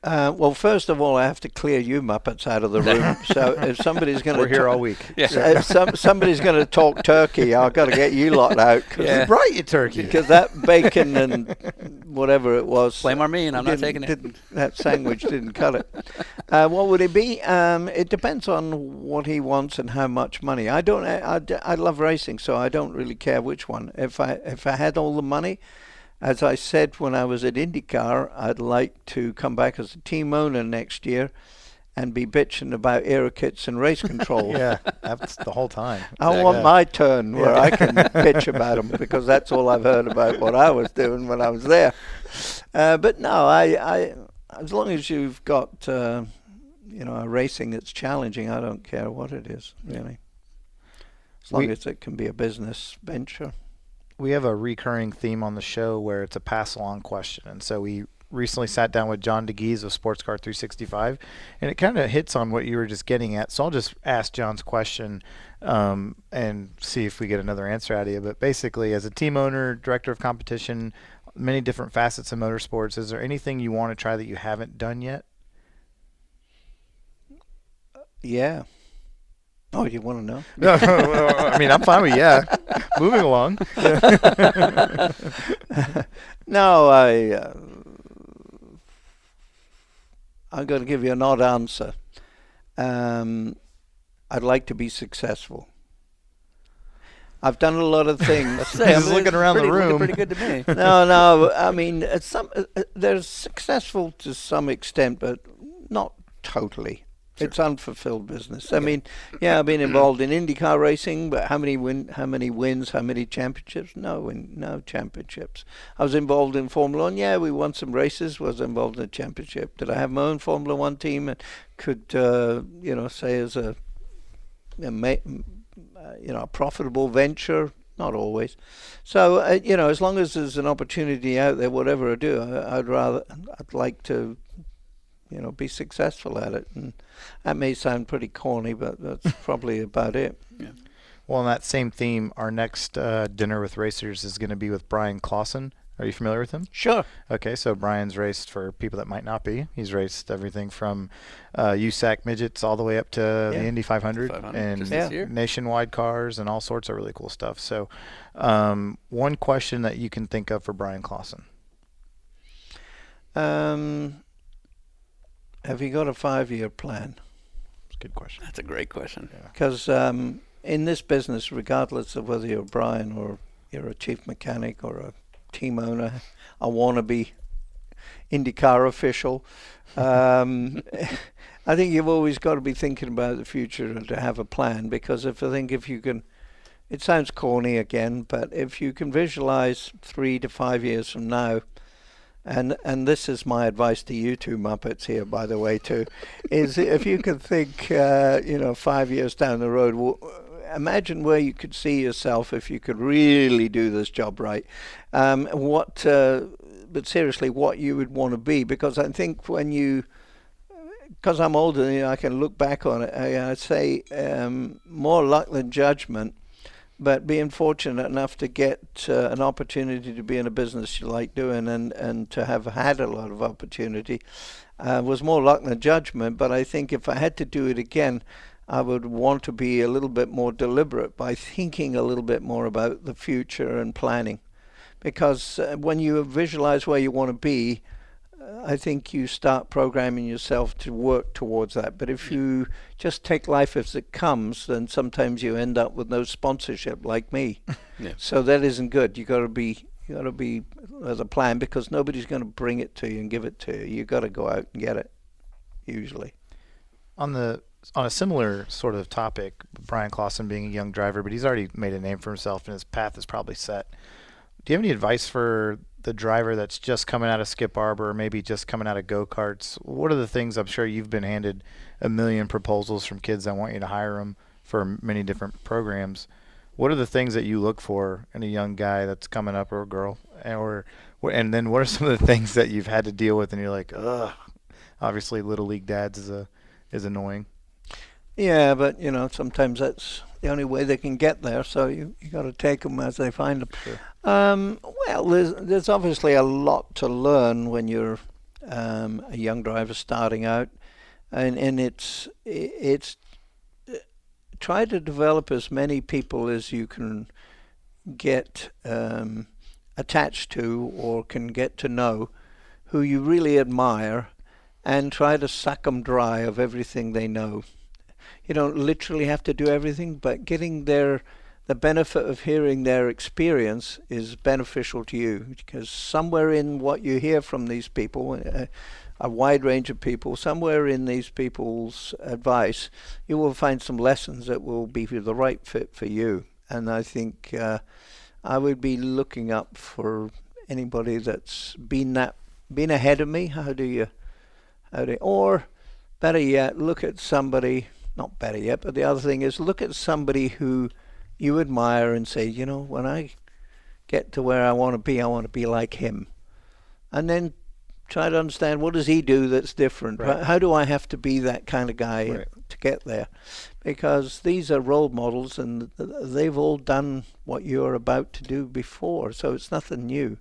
Well, first of all, I have to clear you Muppets out of the room. So if somebody's going to... We're here all week. If somebody's going to talk turkey, I've got to get you lot out. We brought you turkey. Because that bacon and whatever it was... Blame Armin, I'm not taking it. That sandwich didn't cut it. What would it be? It depends on what he wants and how much money. I love racing, so I don't really care which one. If I had all the money... As I said when I was at IndyCar, I'd like to come back as a team owner next year and be bitching about aero kits and race control. Yeah, that's the whole time. I want my turn where I can bitch about them, because that's all I've heard about what I was doing when I was there. But no, I as long as you've got a racing that's challenging, I don't care what it is, really. As long as it can be a business venture. We have a recurring theme on the show where it's a pass-along question. And so we recently sat down with John DeGeese of Sports Car 365, and it kind of hits on what you were just getting at. So I'll just ask John's question and see if we get another answer out of you. But basically, as a team owner, director of competition, many different facets of motorsports, is there anything you want to try that you haven't done yet? Yeah. Oh, you want to know? No, I mean, I'm fine with moving along. No, I'm going to give you an odd answer. I'd like to be successful. I've done a lot of things. He's looking around the room. Pretty good to me. No. I mean, they're successful to some extent, but not totally. Sure. It's unfulfilled business. I mean, I've been involved in IndyCar racing, but how many wins, how many championships? No championships. I was involved in Formula One. Yeah, we won some races. Was involved in a championship. Did I have my own Formula One team and could, say as a profitable venture? Not always. So, as long as there's an opportunity out there, whatever I do, I'd like to, be successful at it. And that may sound pretty corny, but that's probably about it. Yeah. Well, on that same theme, our next Dinner with Racers is going to be with Brian Clausen. Are you familiar with him? Sure. Okay, so Brian's raced, for people that might not be, he's raced everything from USAC midgets all the way up to the Indy 500 and nationwide cars and all sorts of really cool stuff. So one question that you can think of for Brian Clausen. Have you got a 5-year plan? That's a good question. That's a great question. Because in this business, regardless of whether you're Brian or you're a chief mechanic or a team owner, a wannabe IndyCar official, I think you've always got to be thinking about the future and to have a plan. Because if you can, it sounds corny again, but if you can visualize 3 to 5 years from now, And this is my advice to you two Muppets here, by the way, too, is if you could think, 5 years down the road, imagine where you could see yourself if you could really do this job right. But seriously, what you would want to be, because I think because I'm older than you, I can look back on it. I'd say more luck than judgment. But being fortunate enough to get an opportunity to be in a business you like doing and to have had a lot of opportunity was more luck than judgment. But I think if I had to do it again, I would want to be a little bit more deliberate by thinking a little bit more about the future and planning. Because when you visualize where you want to be, I think you start programming yourself to work towards that. But if you just take life as it comes, then sometimes you end up with no sponsorship, like me. Yeah. So that isn't good. You got to be as a plan, because nobody's going to bring it to you and give it to you. You got to go out and get it. Usually. On a similar sort of topic, Brian Clausen being a young driver, but he's already made a name for himself and his path is probably set. Do you have any advice for the driver that's just coming out of Skip Barber, or maybe just coming out of go-karts? What are the things, I'm sure you've been handed a million proposals from kids that want you to hire them for many different programs. What are the things that you look for in a young guy that's coming up, or a girl? And then what are some of the things that you've had to deal with and you're like, ugh, obviously Little League dads is annoying. Yeah, but sometimes that's the only way they can get there. So you got to take them as they find them. Sure. Well, there's obviously a lot to learn when you're a young driver starting out, and it's try to develop as many people as you can get attached to or can get to know, who you really admire, and try to suck them dry of everything they know. You don't literally have to do everything, but getting the benefit of hearing their experience is beneficial to you, because somewhere in what you hear from these people, a wide range of people, somewhere in these people's advice, you will find some lessons that will be the right fit for you. And I think I would be looking up for anybody that's been ahead of me. Or better yet, look at somebody. Not better yet, but the other thing is look at somebody who you admire and say, when I get to where I want to be like him. And then try to understand, what does he do that's different? Right. How do I have to be that kind of guy to get there? Because these are role models, and they've all done what you're about to do before, so it's nothing new.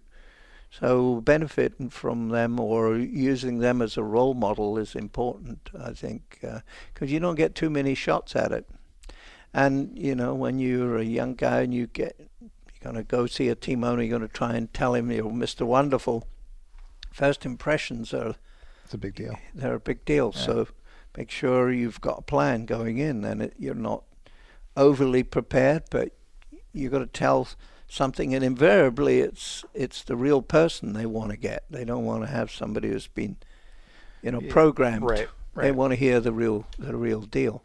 So benefiting from them or using them as a role model is important, I think, because you don't get too many shots at it. And, when you're a young guy and you're going to go see a team owner, you're going to try and tell him you're Mr. Wonderful. First impressions It's a big deal. They're a big deal. Yeah. So make sure you've got a plan going in, and you're not overly prepared, but you've got to tell something, and invariably it's the real person they want to get. They don't want to have somebody who's been, programmed. Right. They want to hear the real deal,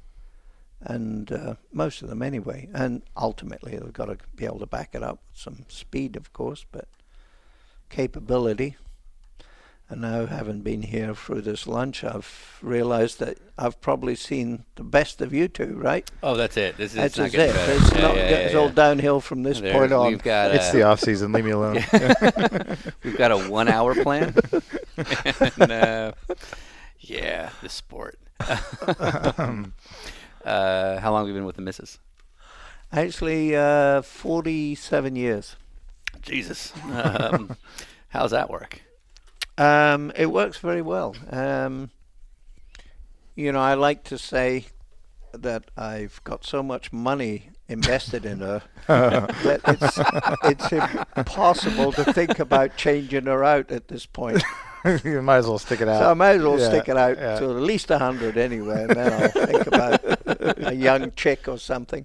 and most of them anyway. And ultimately, they've got to be able to back it up with some speed, of course, but capability. And now, having been here through this lunch, I've realized that I've probably seen the best of you two, right? Oh, that's it. This is That's not it. getting better. It's all downhill from this point on. We've got It's the off season. Leave me alone. we've got a 1 hour plan. And, the sport. How long have you been with the missus? Actually, 47 years. Jesus. How's that work? It works very well. I like to say that I've got so much money invested in her that it's impossible to think about changing her out at this point. You might as well stick it out. So I might as well stick it out yeah. to at least 100 anyway, and then I'll think about a young chick or something.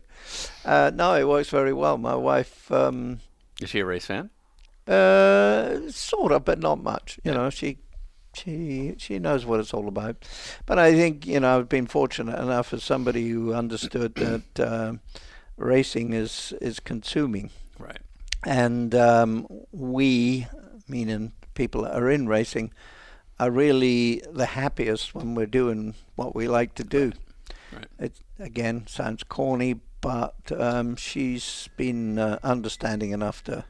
No, it works very well. My wife... Is she a race fan? Sort of, but not much. She knows what it's all about. But I think I've been fortunate enough as somebody who understood that racing is consuming, Right. and we, meaning people that are in racing are really the happiest when we're doing what we like to do. Right. It again sounds corny, but she's been understanding enough to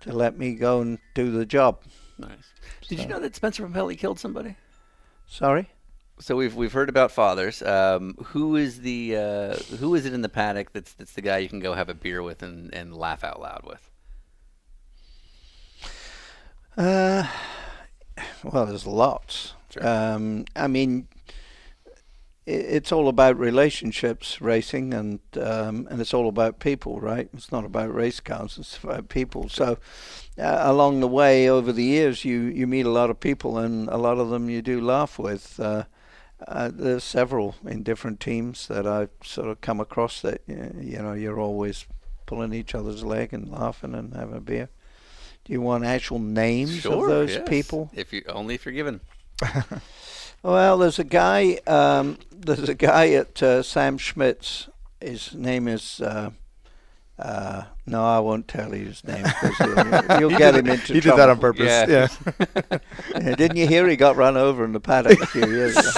let me go and do the job. Nice. Did you know that Spencer Papelli killed somebody? Sorry? So we've heard about fathers. Who is it in the paddock that's the guy you can go have a beer with and laugh out loud with? Well, there's lots. Sure. I mean, it's all about relationships, racing, and it's all about people, right? It's not about race cars; it's about people. So, along the way, over the years, you meet a lot of people, and a lot of them you do laugh with. There's several in different teams that I've sort of come across that you're always pulling each other's leg and laughing and having a beer. Do you want actual names of those yes. people? If you're given. Well, there's a guy at Sam Schmidt's. His name is. No, I won't tell you his name because you'll get him into trouble. He did that on purpose. Yeah. Yeah, didn't you hear he got run over in the paddock a few years ago?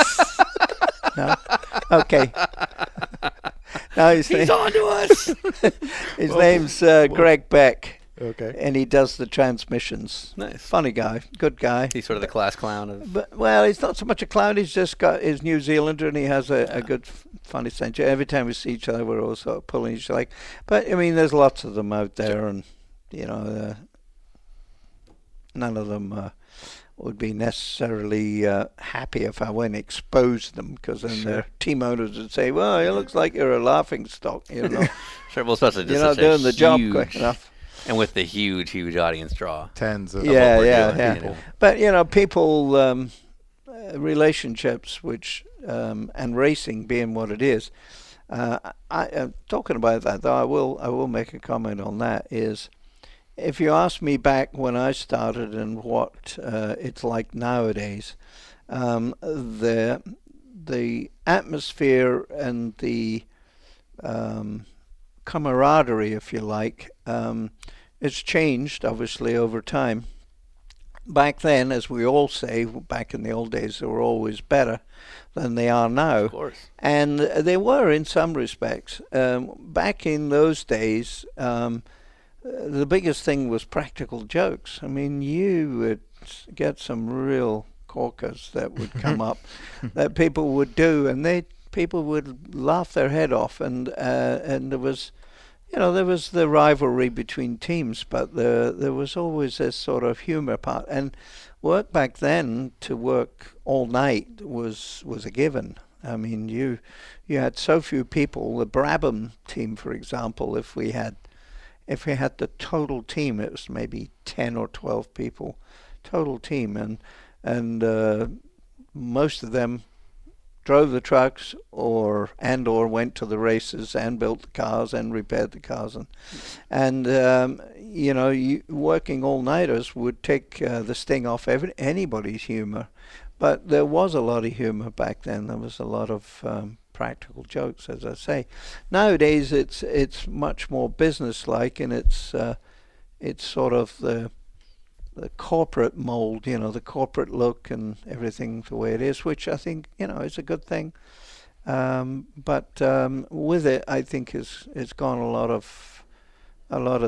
No? Okay. No, He's on to us. his name's Greg Beck. Okay. And he does the transmissions. Nice. Funny guy, good guy. He's sort of the class clown of. But well, he's not so much a clown. He's just got his New Zealander, and he has a good, funny sense. Every time we see each other, we're all sort of pulling each other. But I mean, there's lots of them out there, and none of them would be necessarily happy if I went and exposed them, because then their team owners would say, "Well, it looks like you're a laughing stock." Sure, well, especially just you're not such doing the job huge, quick enough. And with the huge audience draw. Tens of Yeah, what we're yeah. doing. But people, relationships, which and racing being what it is. Talking about that, though, I will make a comment on that. Is if you ask me back when I started and what it's like nowadays, the atmosphere and the camaraderie, if you like, it's changed obviously over time. Back then, as we all say, back in the old days, they were always better than they are now. Of course. And they were in some respects. Back in those days, the biggest thing was practical jokes. I mean, you would get some real corkers that would come up that people would do, and people would laugh their head off, and there was the rivalry between teams, but there was always this sort of humor part. And work back then, to work all night was a given. I mean, you had so few people. The Brabham team, for example, if we had the total team, it was maybe 10 or 12 people, total team, and most of them drove the trucks or went to the races and built the cars and repaired the cars, and working all-nighters would take the sting off anybody's humor. But there was a lot of humor back then. There was a lot of practical jokes, as I say. Nowadays it's much more business-like, and it's sort of the corporate mold, the corporate look and everything the way it is, which I think, is a good thing. But with it, I think it's gone a lot of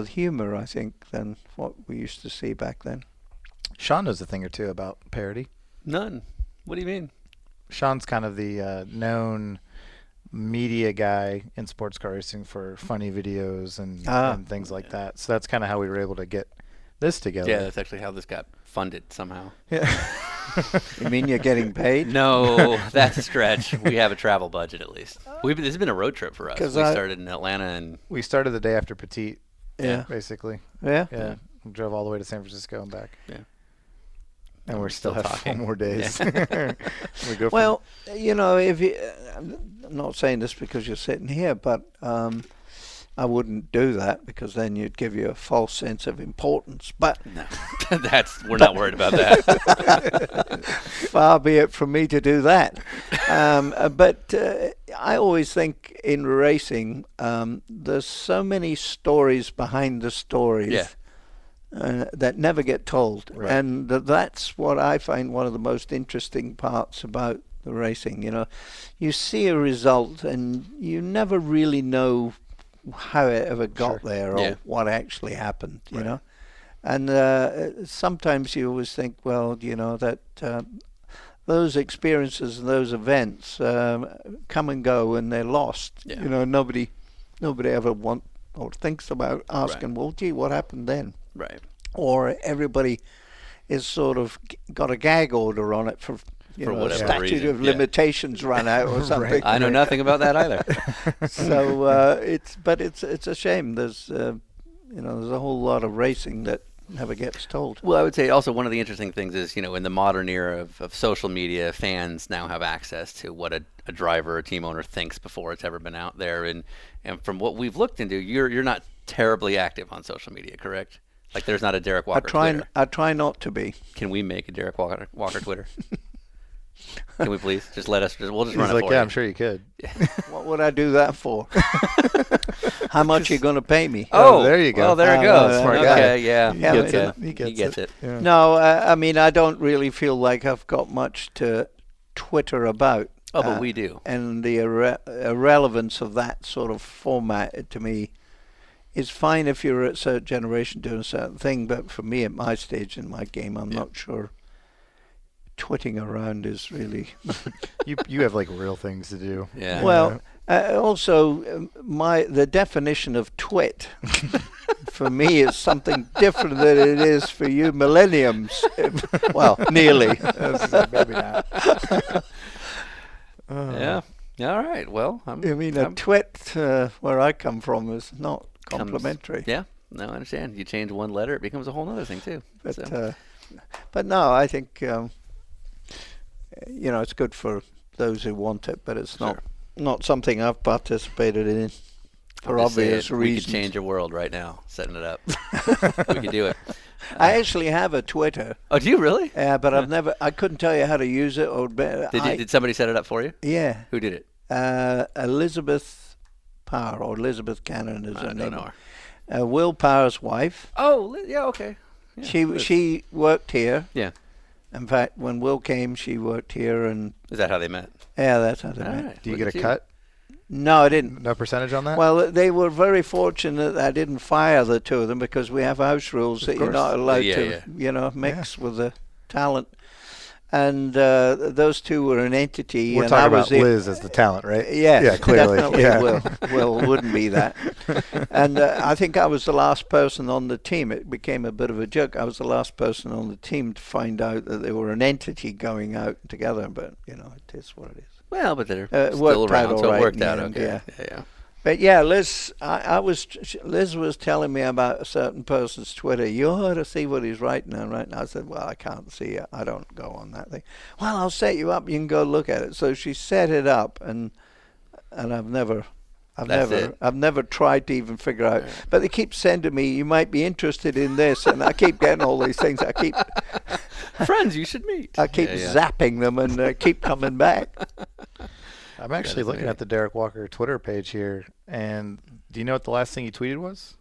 humor, I think, than what we used to see back then. Sean knows a thing or two about parody. None. What do you mean? Sean's kind of the known media guy in sports car racing for funny videos and things like that. So that's kind of how we were able to get this together. Yeah, that's actually how this got funded somehow. Yeah. You mean you're getting paid? No, that's a stretch. We have a travel budget at least. This has been a road trip for us. We 'Cause started in Atlanta and We started the day after Petite, Yeah. basically. Yeah. Yeah. We drove all the way to San Francisco and back. Yeah. And we're still still have talking. 4 more days. We go Well, if you, I'm not saying this because you're sitting here, but I wouldn't do that, because then you'd give you a false sense of importance. But no, we're not worried about that. far be it from me to do that. But I always think in racing, there's so many stories behind the stories. Yeah. that never get told. Right. And that's what I find one of the most interesting parts about the racing. You see a result and you never really know how it ever got there or Yeah. what actually happened, you Right. know. And sometimes you always think, well, that those experiences and those events come and go and they're lost. Yeah. Nobody ever or thinks about asking, well, gee, what happened then? Right. Or everybody is sort of got a gag order on it for whatever statute reason. of Yeah. limitations run out or something. I know nothing about that either. So it's a shame. There's there's a whole lot of racing that never gets told. Well, I would say also one of the interesting things is, in the modern era of social media, fans now have access to what a driver or team owner thinks before it's ever been out there. And from what we've looked into, you're not terribly active on social media, correct? Like there's not a Derrick Walker Twitter. I try not to be. Can we make a Derrick Walker Twitter? Can we please? Just let us, we'll just He's run it like, for yeah, you. I'm sure you could. What would I do that for? How much are you going to pay me? Oh, there you go. Well, there it Oh, goes. smart Okay, guy. yeah. He gets okay. it. He gets it. Yeah. No, I mean, I don't really feel like I've got much to Twitter about. Oh, but we do. And the irrelevance of that sort of format, to me, is fine if you're a certain generation doing a certain thing. But for me, at my stage in my game, I'm not sure twitting around is really... You have like real things to do. Yeah. Well, also, the definition of twit for me is something different than it is for you millenniums. Well, nearly. Maybe not. Yeah. All right. Well, I mean, a twit, where I come from, is not complimentary. Yeah. No, I understand. You change one letter, it becomes a whole other thing too. But no, I think it's good for those who want it, but it's not something I've participated in for I'll just say obvious it, reasons. We could change your world right now, setting it up. We could do it. I actually have a Twitter. Oh, do you really? Yeah, but I couldn't tell you how to use it. Or Did somebody set it up for you? Yeah. Who did it? Elizabeth Power, or Elizabeth Cannon is her I name. don't know. Will Power's wife. Oh, yeah, okay. Yeah, She worked here. Yeah. In fact, when Will came, she worked here, and Is that how they met? yeah, that's how they All met. right. Do you Look get at a cut? No, I didn't. No percentage on that? Well, they were very fortunate that I didn't fire the two of them, because we have house rules that you're not allowed to, mix with the talent. And those two were an entity. We're and talking I was about Liz as the talent, right? Yes, Yeah, clearly. definitely Yeah. Will wouldn't be that. And I think I was the last person on the team. It became a bit of a joke. I was the last person on the team to find out that they were an entity going out together. But, it is what it is. Well, but they're It still worked out around, all so right it worked in the out end, okay. yeah. Yeah. But yeah, Liz, Liz was telling me about a certain person's Twitter. You ought to see what he's writing and writing. I said, well, I can't see it. I don't go on that thing. Well, I'll set you up. You can go look at it. So she set it up, and I've never tried to even figure out. Right. But they keep sending me, you might be interested in this, and I keep getting all these things. I keep Friends, you should meet. zapping them and keep coming back. I'm actually looking at the Derrick Walker Twitter page here, and do you know what the last thing he tweeted was?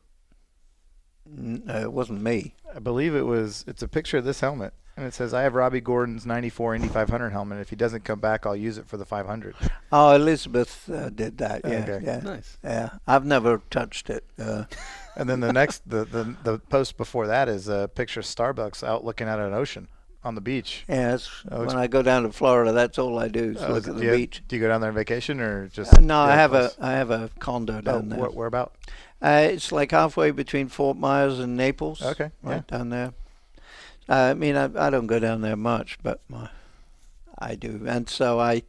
No, it wasn't me. I believe it's a picture of this helmet, and it says, I have Robbie Gordon's 94 Indy 500 helmet. If he doesn't come back, I'll use it for the 500. Oh, Elizabeth did that. Yeah, Okay. yeah, Nice. yeah. I've never touched it. And then the next, the post before that is a picture of Starbucks out looking at an ocean on the beach. Yes, Oh, when I go down to Florida, that's all I do is Oh, look at the do you- beach. Do you go down there on vacation or just? No, I have close? I have a condo down there. Where about? It's like halfway between Fort Myers and Naples. Okay, right down there. I mean, I don't go down there much, but I do, and so I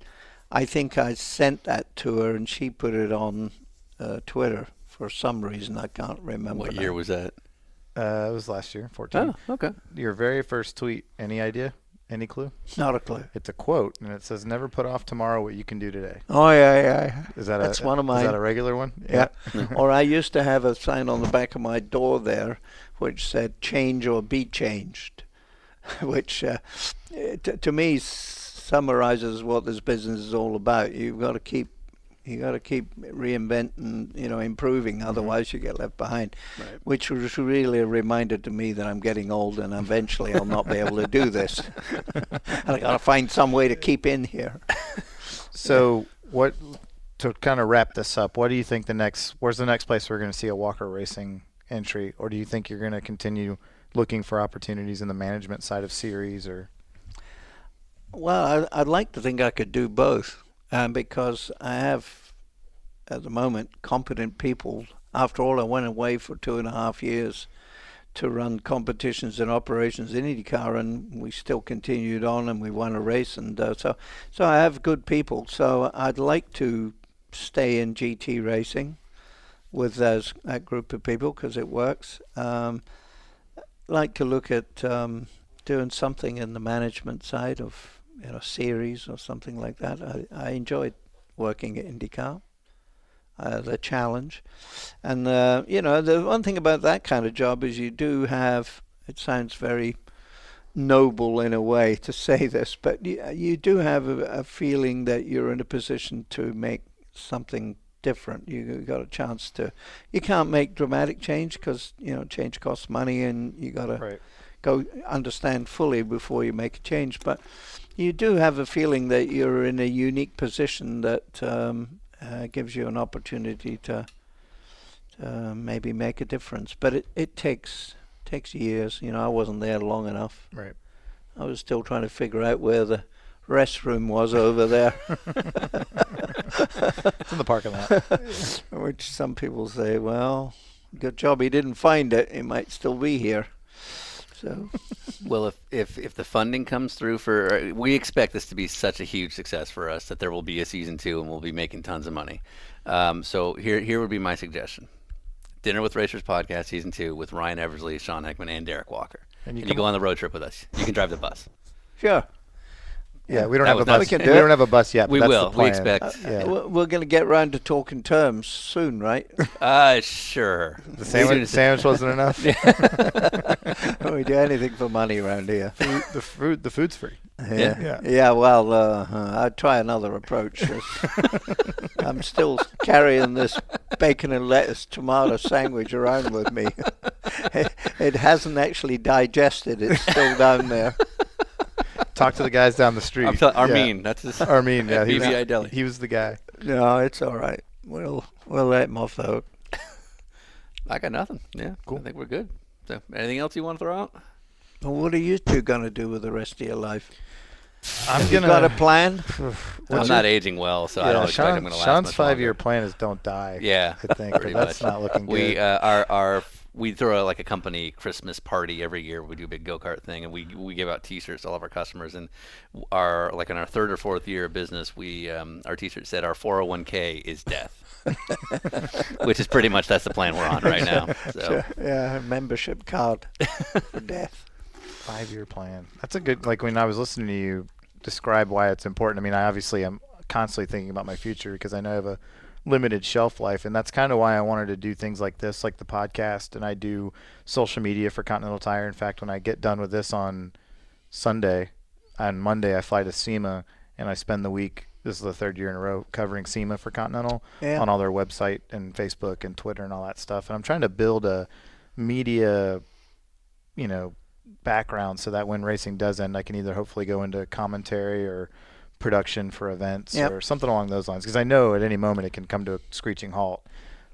think I sent that to her, and she put it on Twitter for some reason. I can't remember. What now. year was that? It was last year, 14. Oh, okay. Your very first tweet. Any idea? Any clue? Not a clue. It's a quote, and it says, "Never put off tomorrow what you can do today." Oh yeah. Is that That's one of mine. Is that a regular one? Yeah. Or I used to have a sign on the back of my door there which said change or be changed, which to me summarizes what this business is all about. You've got to keep You got to keep reinventing, improving. Otherwise, you get left behind. Right. Which was really a reminder to me that I'm getting old, and eventually I'll not be able to do this. And I got to find some way to keep in here. So, to kind of wrap this up, what do you think where's the next place we're going to see a Walker Racing entry, or do you think you're going to continue looking for opportunities in the management side of series, or? Well, I'd like to think I could do both, because I have, at the moment, competent people. After all, I went away for 2.5 years to run competitions and operations in IndyCar, and we still continued on, and we won a race, and so I have good people. So I'd like to stay in GT racing with that group of people because it works. Like to look at doing something in the management side of series or something like that. I enjoyed working at IndyCar, the challenge, and the one thing about that kind of job is you do have. It sounds very noble in a way to say this, but you do have a feeling that you're in a position to make something different. You got a chance to. You can't make dramatic change because change costs money, and you got to go understand fully before you make a change. But you do have a feeling that you're in a unique position that gives you an opportunity to maybe make a difference. But it takes years. I wasn't there long enough. Right. I was still trying to figure out where the restroom was over there. It's in the parking lot. Which some people say, well, good job he didn't find it. He might still be here. So, well, if the funding comes through we expect this to be such a huge success for us that there will be a season 2 and we'll be making tons of money. So here would be my suggestion: Dinner with Racers podcast season 2 with Ryan Eversley, Sean Heckman, and Derrick Walker. And you go on the road trip with us. You can drive the bus. Sure. Yeah, we don't have a bus. We do don't have a bus yet. But we that's will. The plan. We expect. We're going to get around to talking terms soon, right? Sure. The sandwich wasn't enough. We do anything for money around here. The food's free. Yeah. Well, I'd try another approach. I'm still carrying this bacon and lettuce tomato sandwich around with me. It hasn't actually digested. It's still down there. Talk to the guys down the street. Armin, that's his. Armin, yeah, BVI Deli. He was the guy. No, it's all right. We'll let him off the hook. I got nothing. Yeah, cool. I think we're good. So, anything else you want to throw out? Well, what are you two gonna do with the rest of your life? You got a plan? I'm not aging well, so I don't expect I'm going to last Sean's much 5-year longer. plan is don't die. Yeah, I think but that's not looking good. We throw like a company Christmas party every year. We do a big go-kart thing, and we give out T-shirts to all of our customers. And in our 3rd or 4th year of business, our T-shirt said our 401k is death, which is pretty much that's the plan we're on right now. So. Yeah, membership card for death. 5-year plan. That's a good. Like when I was listening to you describe why it's important. I mean, I obviously am constantly thinking about my future because I know I have a limited shelf life, and that's kind of why I wanted to do things like this, like the podcast, and I do social media for Continental Tire. In fact, when I get done with this on Sunday, on Monday I fly to SEMA and I spend the week, this is the 3rd year in a row, covering SEMA for Continental on all their website and Facebook and Twitter and all that stuff. And I'm trying to build a media, background so that when racing does end, I can either hopefully go into commentary or production for events or something along those lines, because I know at any moment it can come to a screeching halt,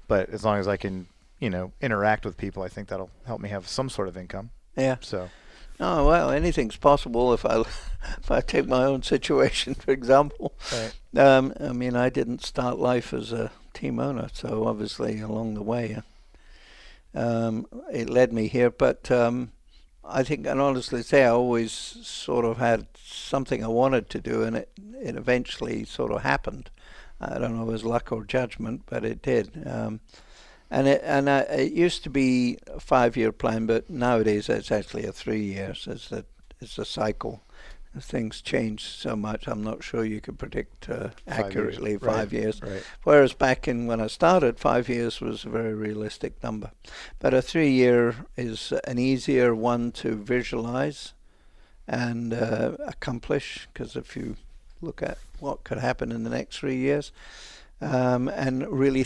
but as long as I can interact with people, I think that'll help me have some sort of income. So anything's possible if I take my own situation for example. I mean, I didn't start life as a team owner, so obviously along the way it led me here, but I think, and honestly say, I always sort of had something I wanted to do, and it eventually sort of happened. I don't know if it was luck or judgment, but it did. It used to be a 5-year plan, but nowadays it's actually a 3 years. It's a cycle. Things change so much. I'm not sure you could predict accurately 5 years. Right. Whereas back when I started, 5 years was a very realistic number. But a 3-year is an easier one to visualize and accomplish, because if you look at what could happen in the next 3 years, and really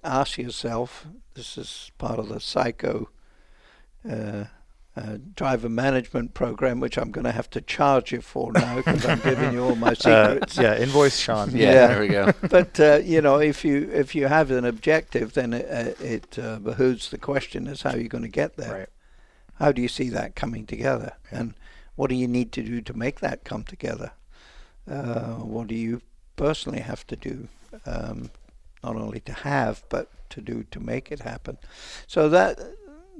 ask yourself, this is part of the psycho driver management program, which I'm going to have to charge you for now because I'm giving you all my secrets. Invoice Sean. Yeah, there we go. But if you have an objective, then it behooves the question is how you're going to get there. Right. How do you see that coming together? Yeah. And what do you need to do to make that come together? What do you personally have to do, not only to have, but to do to make it happen? So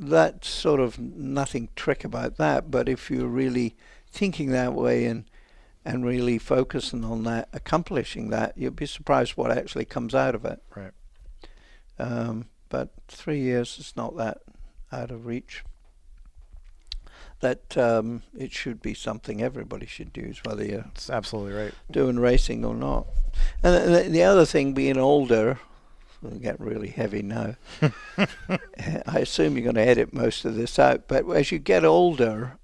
that's sort of nothing trick about that. But if you're really thinking that way and really focusing on that, accomplishing that, you'll be surprised what actually comes out of it. Right. But 3 years is not that out of reach. That it should be something everybody should do, whether you're That's absolutely right. doing racing or not. And the other thing, being older, we'll get really heavy now. I assume you're going to edit most of this out, but as you get older,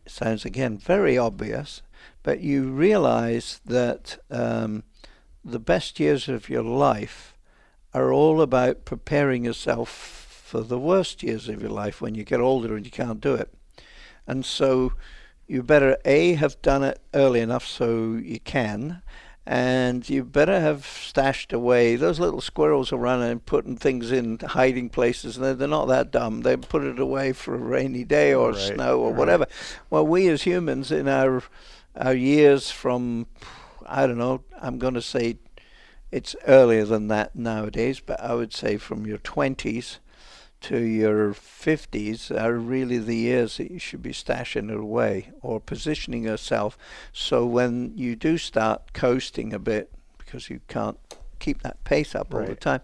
sounds again very obvious, but you realize that the best years of your life are all about preparing yourself for the worst years of your life when you get older and you can't do it. And so you better have done it early enough so you can, and you better have stashed away. Those little squirrels are running and putting things in hiding places, and they're not that dumb. They put it away for a rainy day or Right. snow or whatever. Well, we as humans in our years from, I don't know, I'm going to say it's earlier than that nowadays, but I would say from your 20s to your 50s are really the years that you should be stashing it away or positioning yourself so when you do start coasting a bit, because you can't keep that pace up all the Right. time,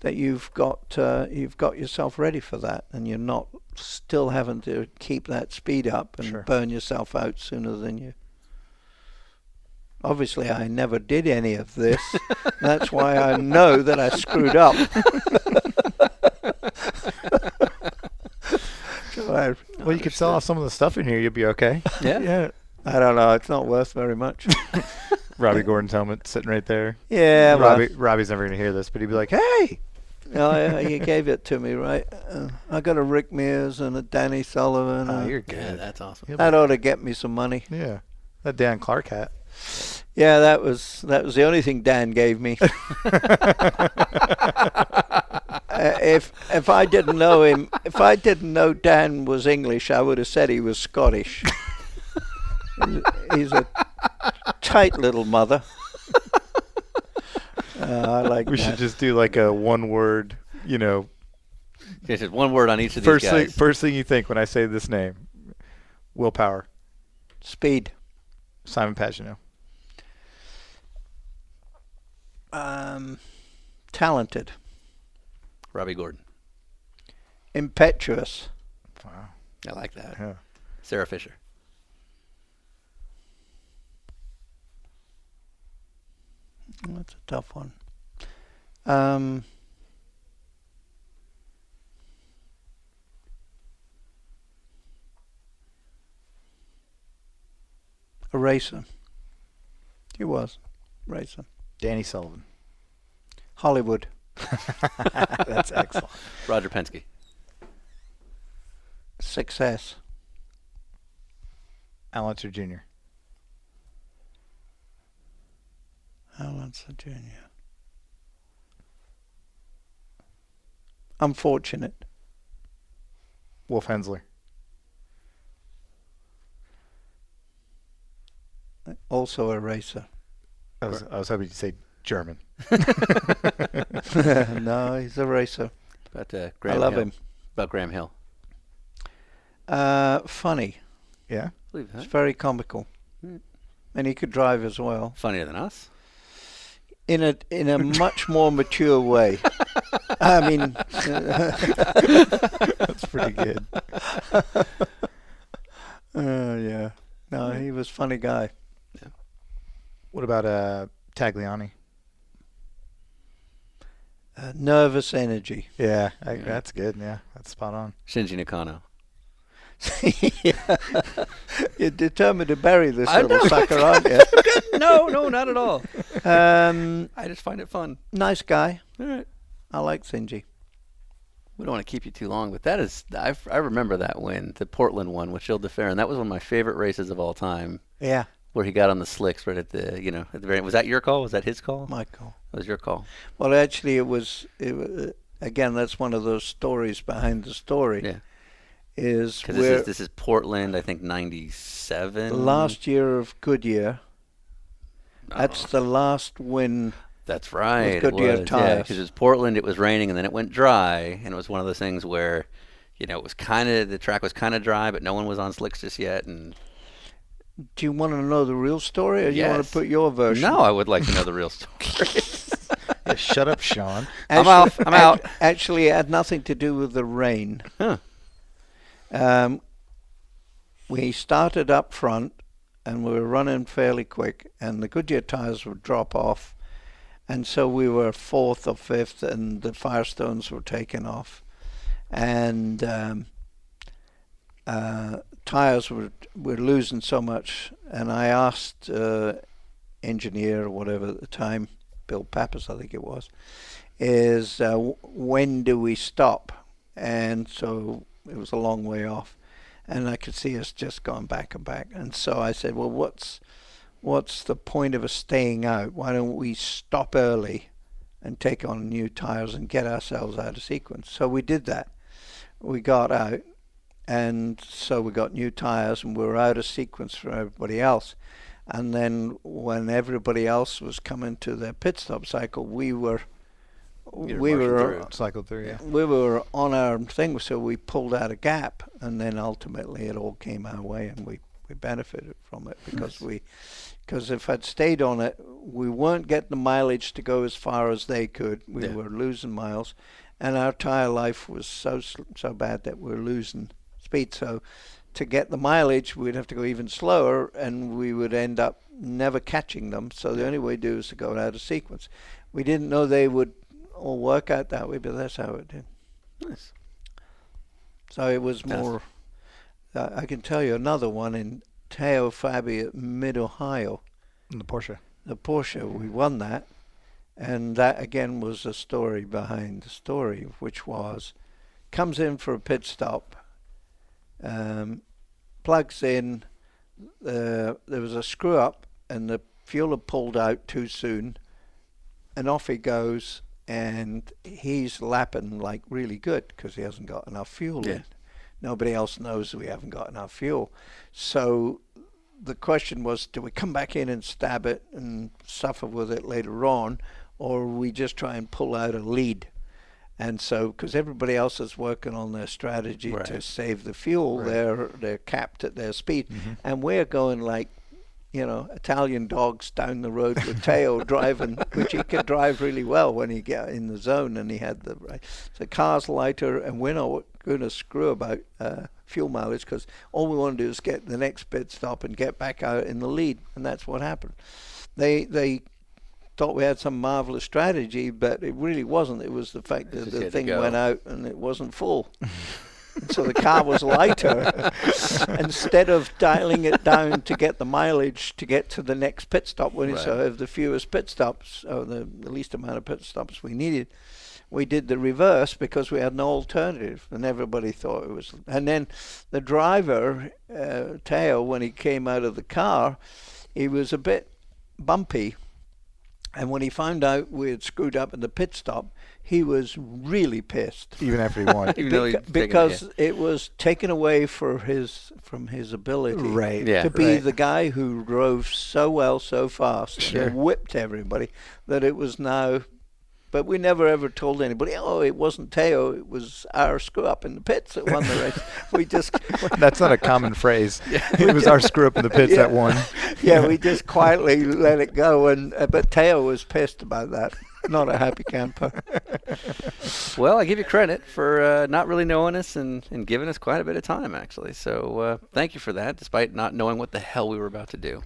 that you've got yourself ready for that, and you're not still having to keep that speed up and Sure. burn yourself out sooner than you. Obviously, I never did any of this. That's why I know that I screwed up. Well, you could sell off some of the stuff in here. You'd be okay. Yeah. I don't know. It's not worth very much. Robbie Gordon's helmet sitting right there. Yeah, well, Robbie's never going to hear this, but he'd be like, hey! you gave it to me, right? I got a Rick Mears and a Danny Sullivan. Oh, you're Yeah, good. that's awesome. Yep. That ought to get me some money. Yeah. That Dan Clark hat. Yeah, that was the only thing Dan gave me. If I didn't know him, if I didn't know Dan was English, I would have said he was Scottish. He's a tight little mother. I like We that. should just do like a one-word, Okay, just one word on each of these guys. first thing you think when I say this name. Willpower. Speed. Simon Pagenaud. Talented. Robbie Gordon. Impetuous. Wow. I like that. Yeah. Sarah Fisher. That's a tough one. A racer. He was. Racer. Danny Sullivan. Hollywood. That's excellent. Roger Penske. Success. Al Unser Jr. Alan Jr. Unfortunate. Wolf Hensler. Also a racer. I was hoping you'd say German. No, he's a racer. About I Graham love Hill. him. About Graham Hill. Funny. Yeah? Believe It's that. very comical. And he could drive as well. Funnier than us. In a much more mature way. I mean, That's pretty good. yeah. No, he was a funny guy. What about Tagliani? Nervous energy. Yeah, that's good. Yeah, that's spot on. Shinji Nakano. You're determined to bury this I little know. sucker, aren't you? No, not at all. I just find it fun. Nice guy. All right. I like Sinji. We don't want to keep you too long, but that is, I remember that win, the Portland one with Gilles de Ferran. That was one of my favorite races of all time, Yeah, where he got on the slicks right at the, at the very end. Was that your call? Was that his call? my call. That was your call. Well, actually, it was again, that's one of those stories behind the story. Yeah. Is Because where this is Portland, I think, 97. the last year of Goodyear, that's the last win. That's right. Goodyear tires. because it was Portland, it was raining, and then it went dry, and it was one of those things where, it was the track was kind of dry, but no one was on slicks just yet. And Do you want to know the real story, or do you want to Yes. put your version? no, I would like to know the real story. Yeah, shut up, Sean. I'm out. I'm out. Actually, it had nothing to do with the rain. Huh. We started up front, and we were running fairly quick, and the Goodyear tires would drop off, and so we were fourth or fifth, and the Firestones were taken off, and tires were losing so much, and I asked engineer or whatever at the time, Bill Pappas I think it was, is when do we stop? And so it was a long way off, and I could see us just going back and back, and so I said, well, what's the point of us staying out? Why don't we stop early and take on new tires and get ourselves out of sequence? So we did that. We got out, and so we got new tires, and we were out of sequence from everybody else. And then when everybody else was coming to their pit stop cycle, we were Cycled through, yeah. we were on our thing, so we pulled out a gap, and then ultimately it all came our way, and we benefited from it because if I'd stayed on it, we weren't getting the mileage to go as far as they could. We were losing miles, and our tire life was so bad that we were losing speed. So to get the mileage, we'd have to go even slower, and we would end up never catching them. So the only way to do is to go out of sequence. We didn't know they would all work out that way, but that's how it did. Nice. So it was more. I can tell you another one in Teo Fabi at Mid-Ohio. In the Porsche. The Porsche, we won that. And that again was a story behind the story, which was, comes in for a pit stop, plugs in, there was a screw up and the fuel had pulled out too soon, and off he goes, and he's lapping like really good because he hasn't got enough fuel in. Nobody else knows we haven't got enough fuel. So the question was, do we come back in and stab it and suffer with it later on, or we just try and pull out a lead? And so, because everybody else is working on their strategy to save the fuel, they're capped at their speed, and we're going like, Italian dogs down the road with Teo driving, which he could drive really well when he got in the zone, and he had the right. So car's lighter, and we're not going to screw about fuel mileage because all we want to do is get the next pit stop and get back out in the lead, and that's what happened. They thought we had some marvelous strategy, but it really wasn't. It was the fact that the thing went out and it wasn't full. And so the car was lighter. Instead of dialing it down to get the mileage to get to the next pit stop, when it's have the fewest pit stops, or the least amount of pit stops we needed, we did the reverse because we had no alternative, and everybody thought it was. And then the driver, Teo, when he came out of the car, he was a bit bumpy. And when he found out we had screwed up in the pit stop, he was really pissed. Even after he won. Because it was taken away from his ability to be the guy who drove so well, so fast, and whipped everybody, that it was now. But we never ever told anybody, oh, it wasn't Teo, it was our screw up in the pits that won the race. We just That's not a common phrase. It was our screw up in the pits that won. Yeah, we just quietly let it go, and but Teo was pissed about that. Not a happy camper. Well, I give you credit for not really knowing us and giving us quite a bit of time, actually. So thank you for that, despite not knowing what the hell we were about to do.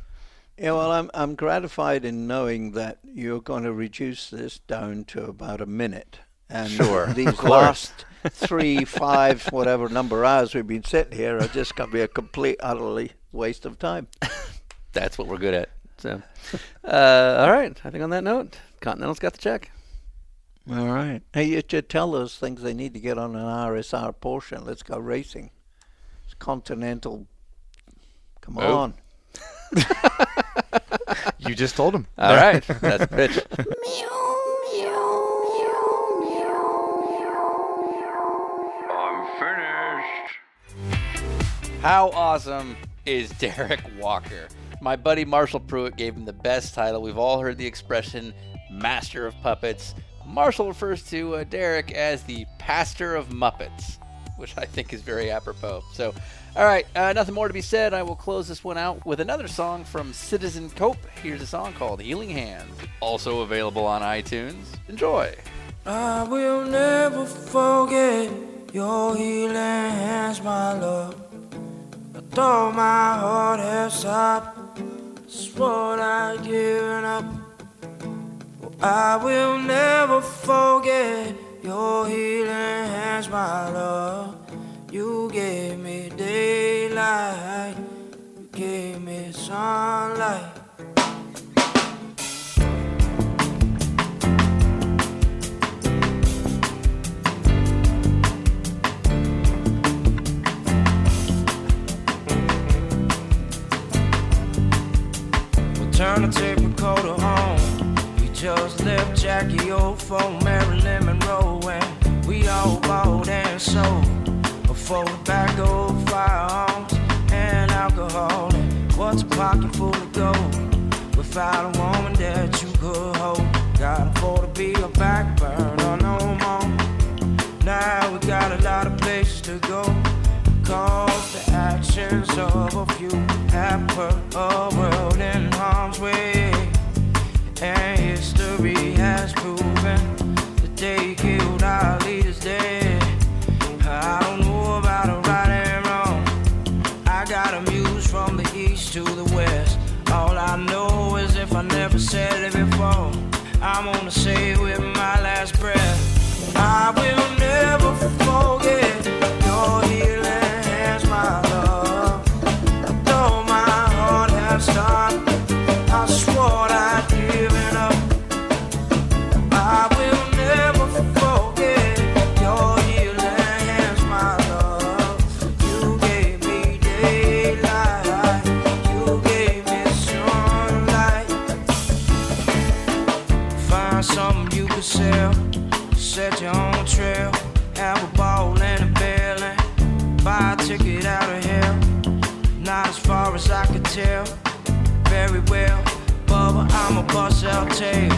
Yeah, well, I'm gratified in knowing that you're going to reduce this down to about a minute. And these last 3, 5, whatever number hours we've been sitting here are just going to be a complete, utterly waste of time. That's what we're good at. So, all right. I think on that note, Continental's got the check. All right. Hey, you should tell those things they need to get on an RSR Porsche. Let's go racing. It's Continental. Come Oh. on. You just told him. All right. That's a pitch. I'm finished. How awesome is Derrick Walker? My buddy Marshall Pruitt gave him the best title. We've all heard the expression master of puppets. Marshall refers to Derrick as the pastor of Muppets, which I think is very apropos. So, all right, nothing more to be said. I will close this one out with another song from Citizen Cope. Here's a song called Healing Hands, also available on iTunes. Enjoy. I will never forget your healing hands, my love. Although my heart has stopped, swore I'd given up. Well, I will never forget your healing hands, my love. You gave me daylight, you gave me sunlight. Turn the tape recorder on. We just left Jackie O for Marilyn Monroe, and we all bought and sold for tobacco, firearms, and alcohol. And what's a pocket full of gold without a woman that you could hold? Gotta afford to be a backburner no more. Now we got a lot of places to go, cause the actions of a few have put a world in harm's way. And history has proven that they killed our leaders dead. I don't know about a right and wrong. I got a muse from the east to the west. All I know is if I never said it before, I'm gonna say it with my last breath. I will never forget your healing hands, my love. Though my heart has stopped, I swore I'd given up. I will never forget your healing hands, my love. You gave me daylight, you gave me sunlight. Find something you could sell, set your own trail, have a ball and a bailing, buy a ticket out of hell. Not as far as I could tell, very well, Bubba, I'm a bust out tail.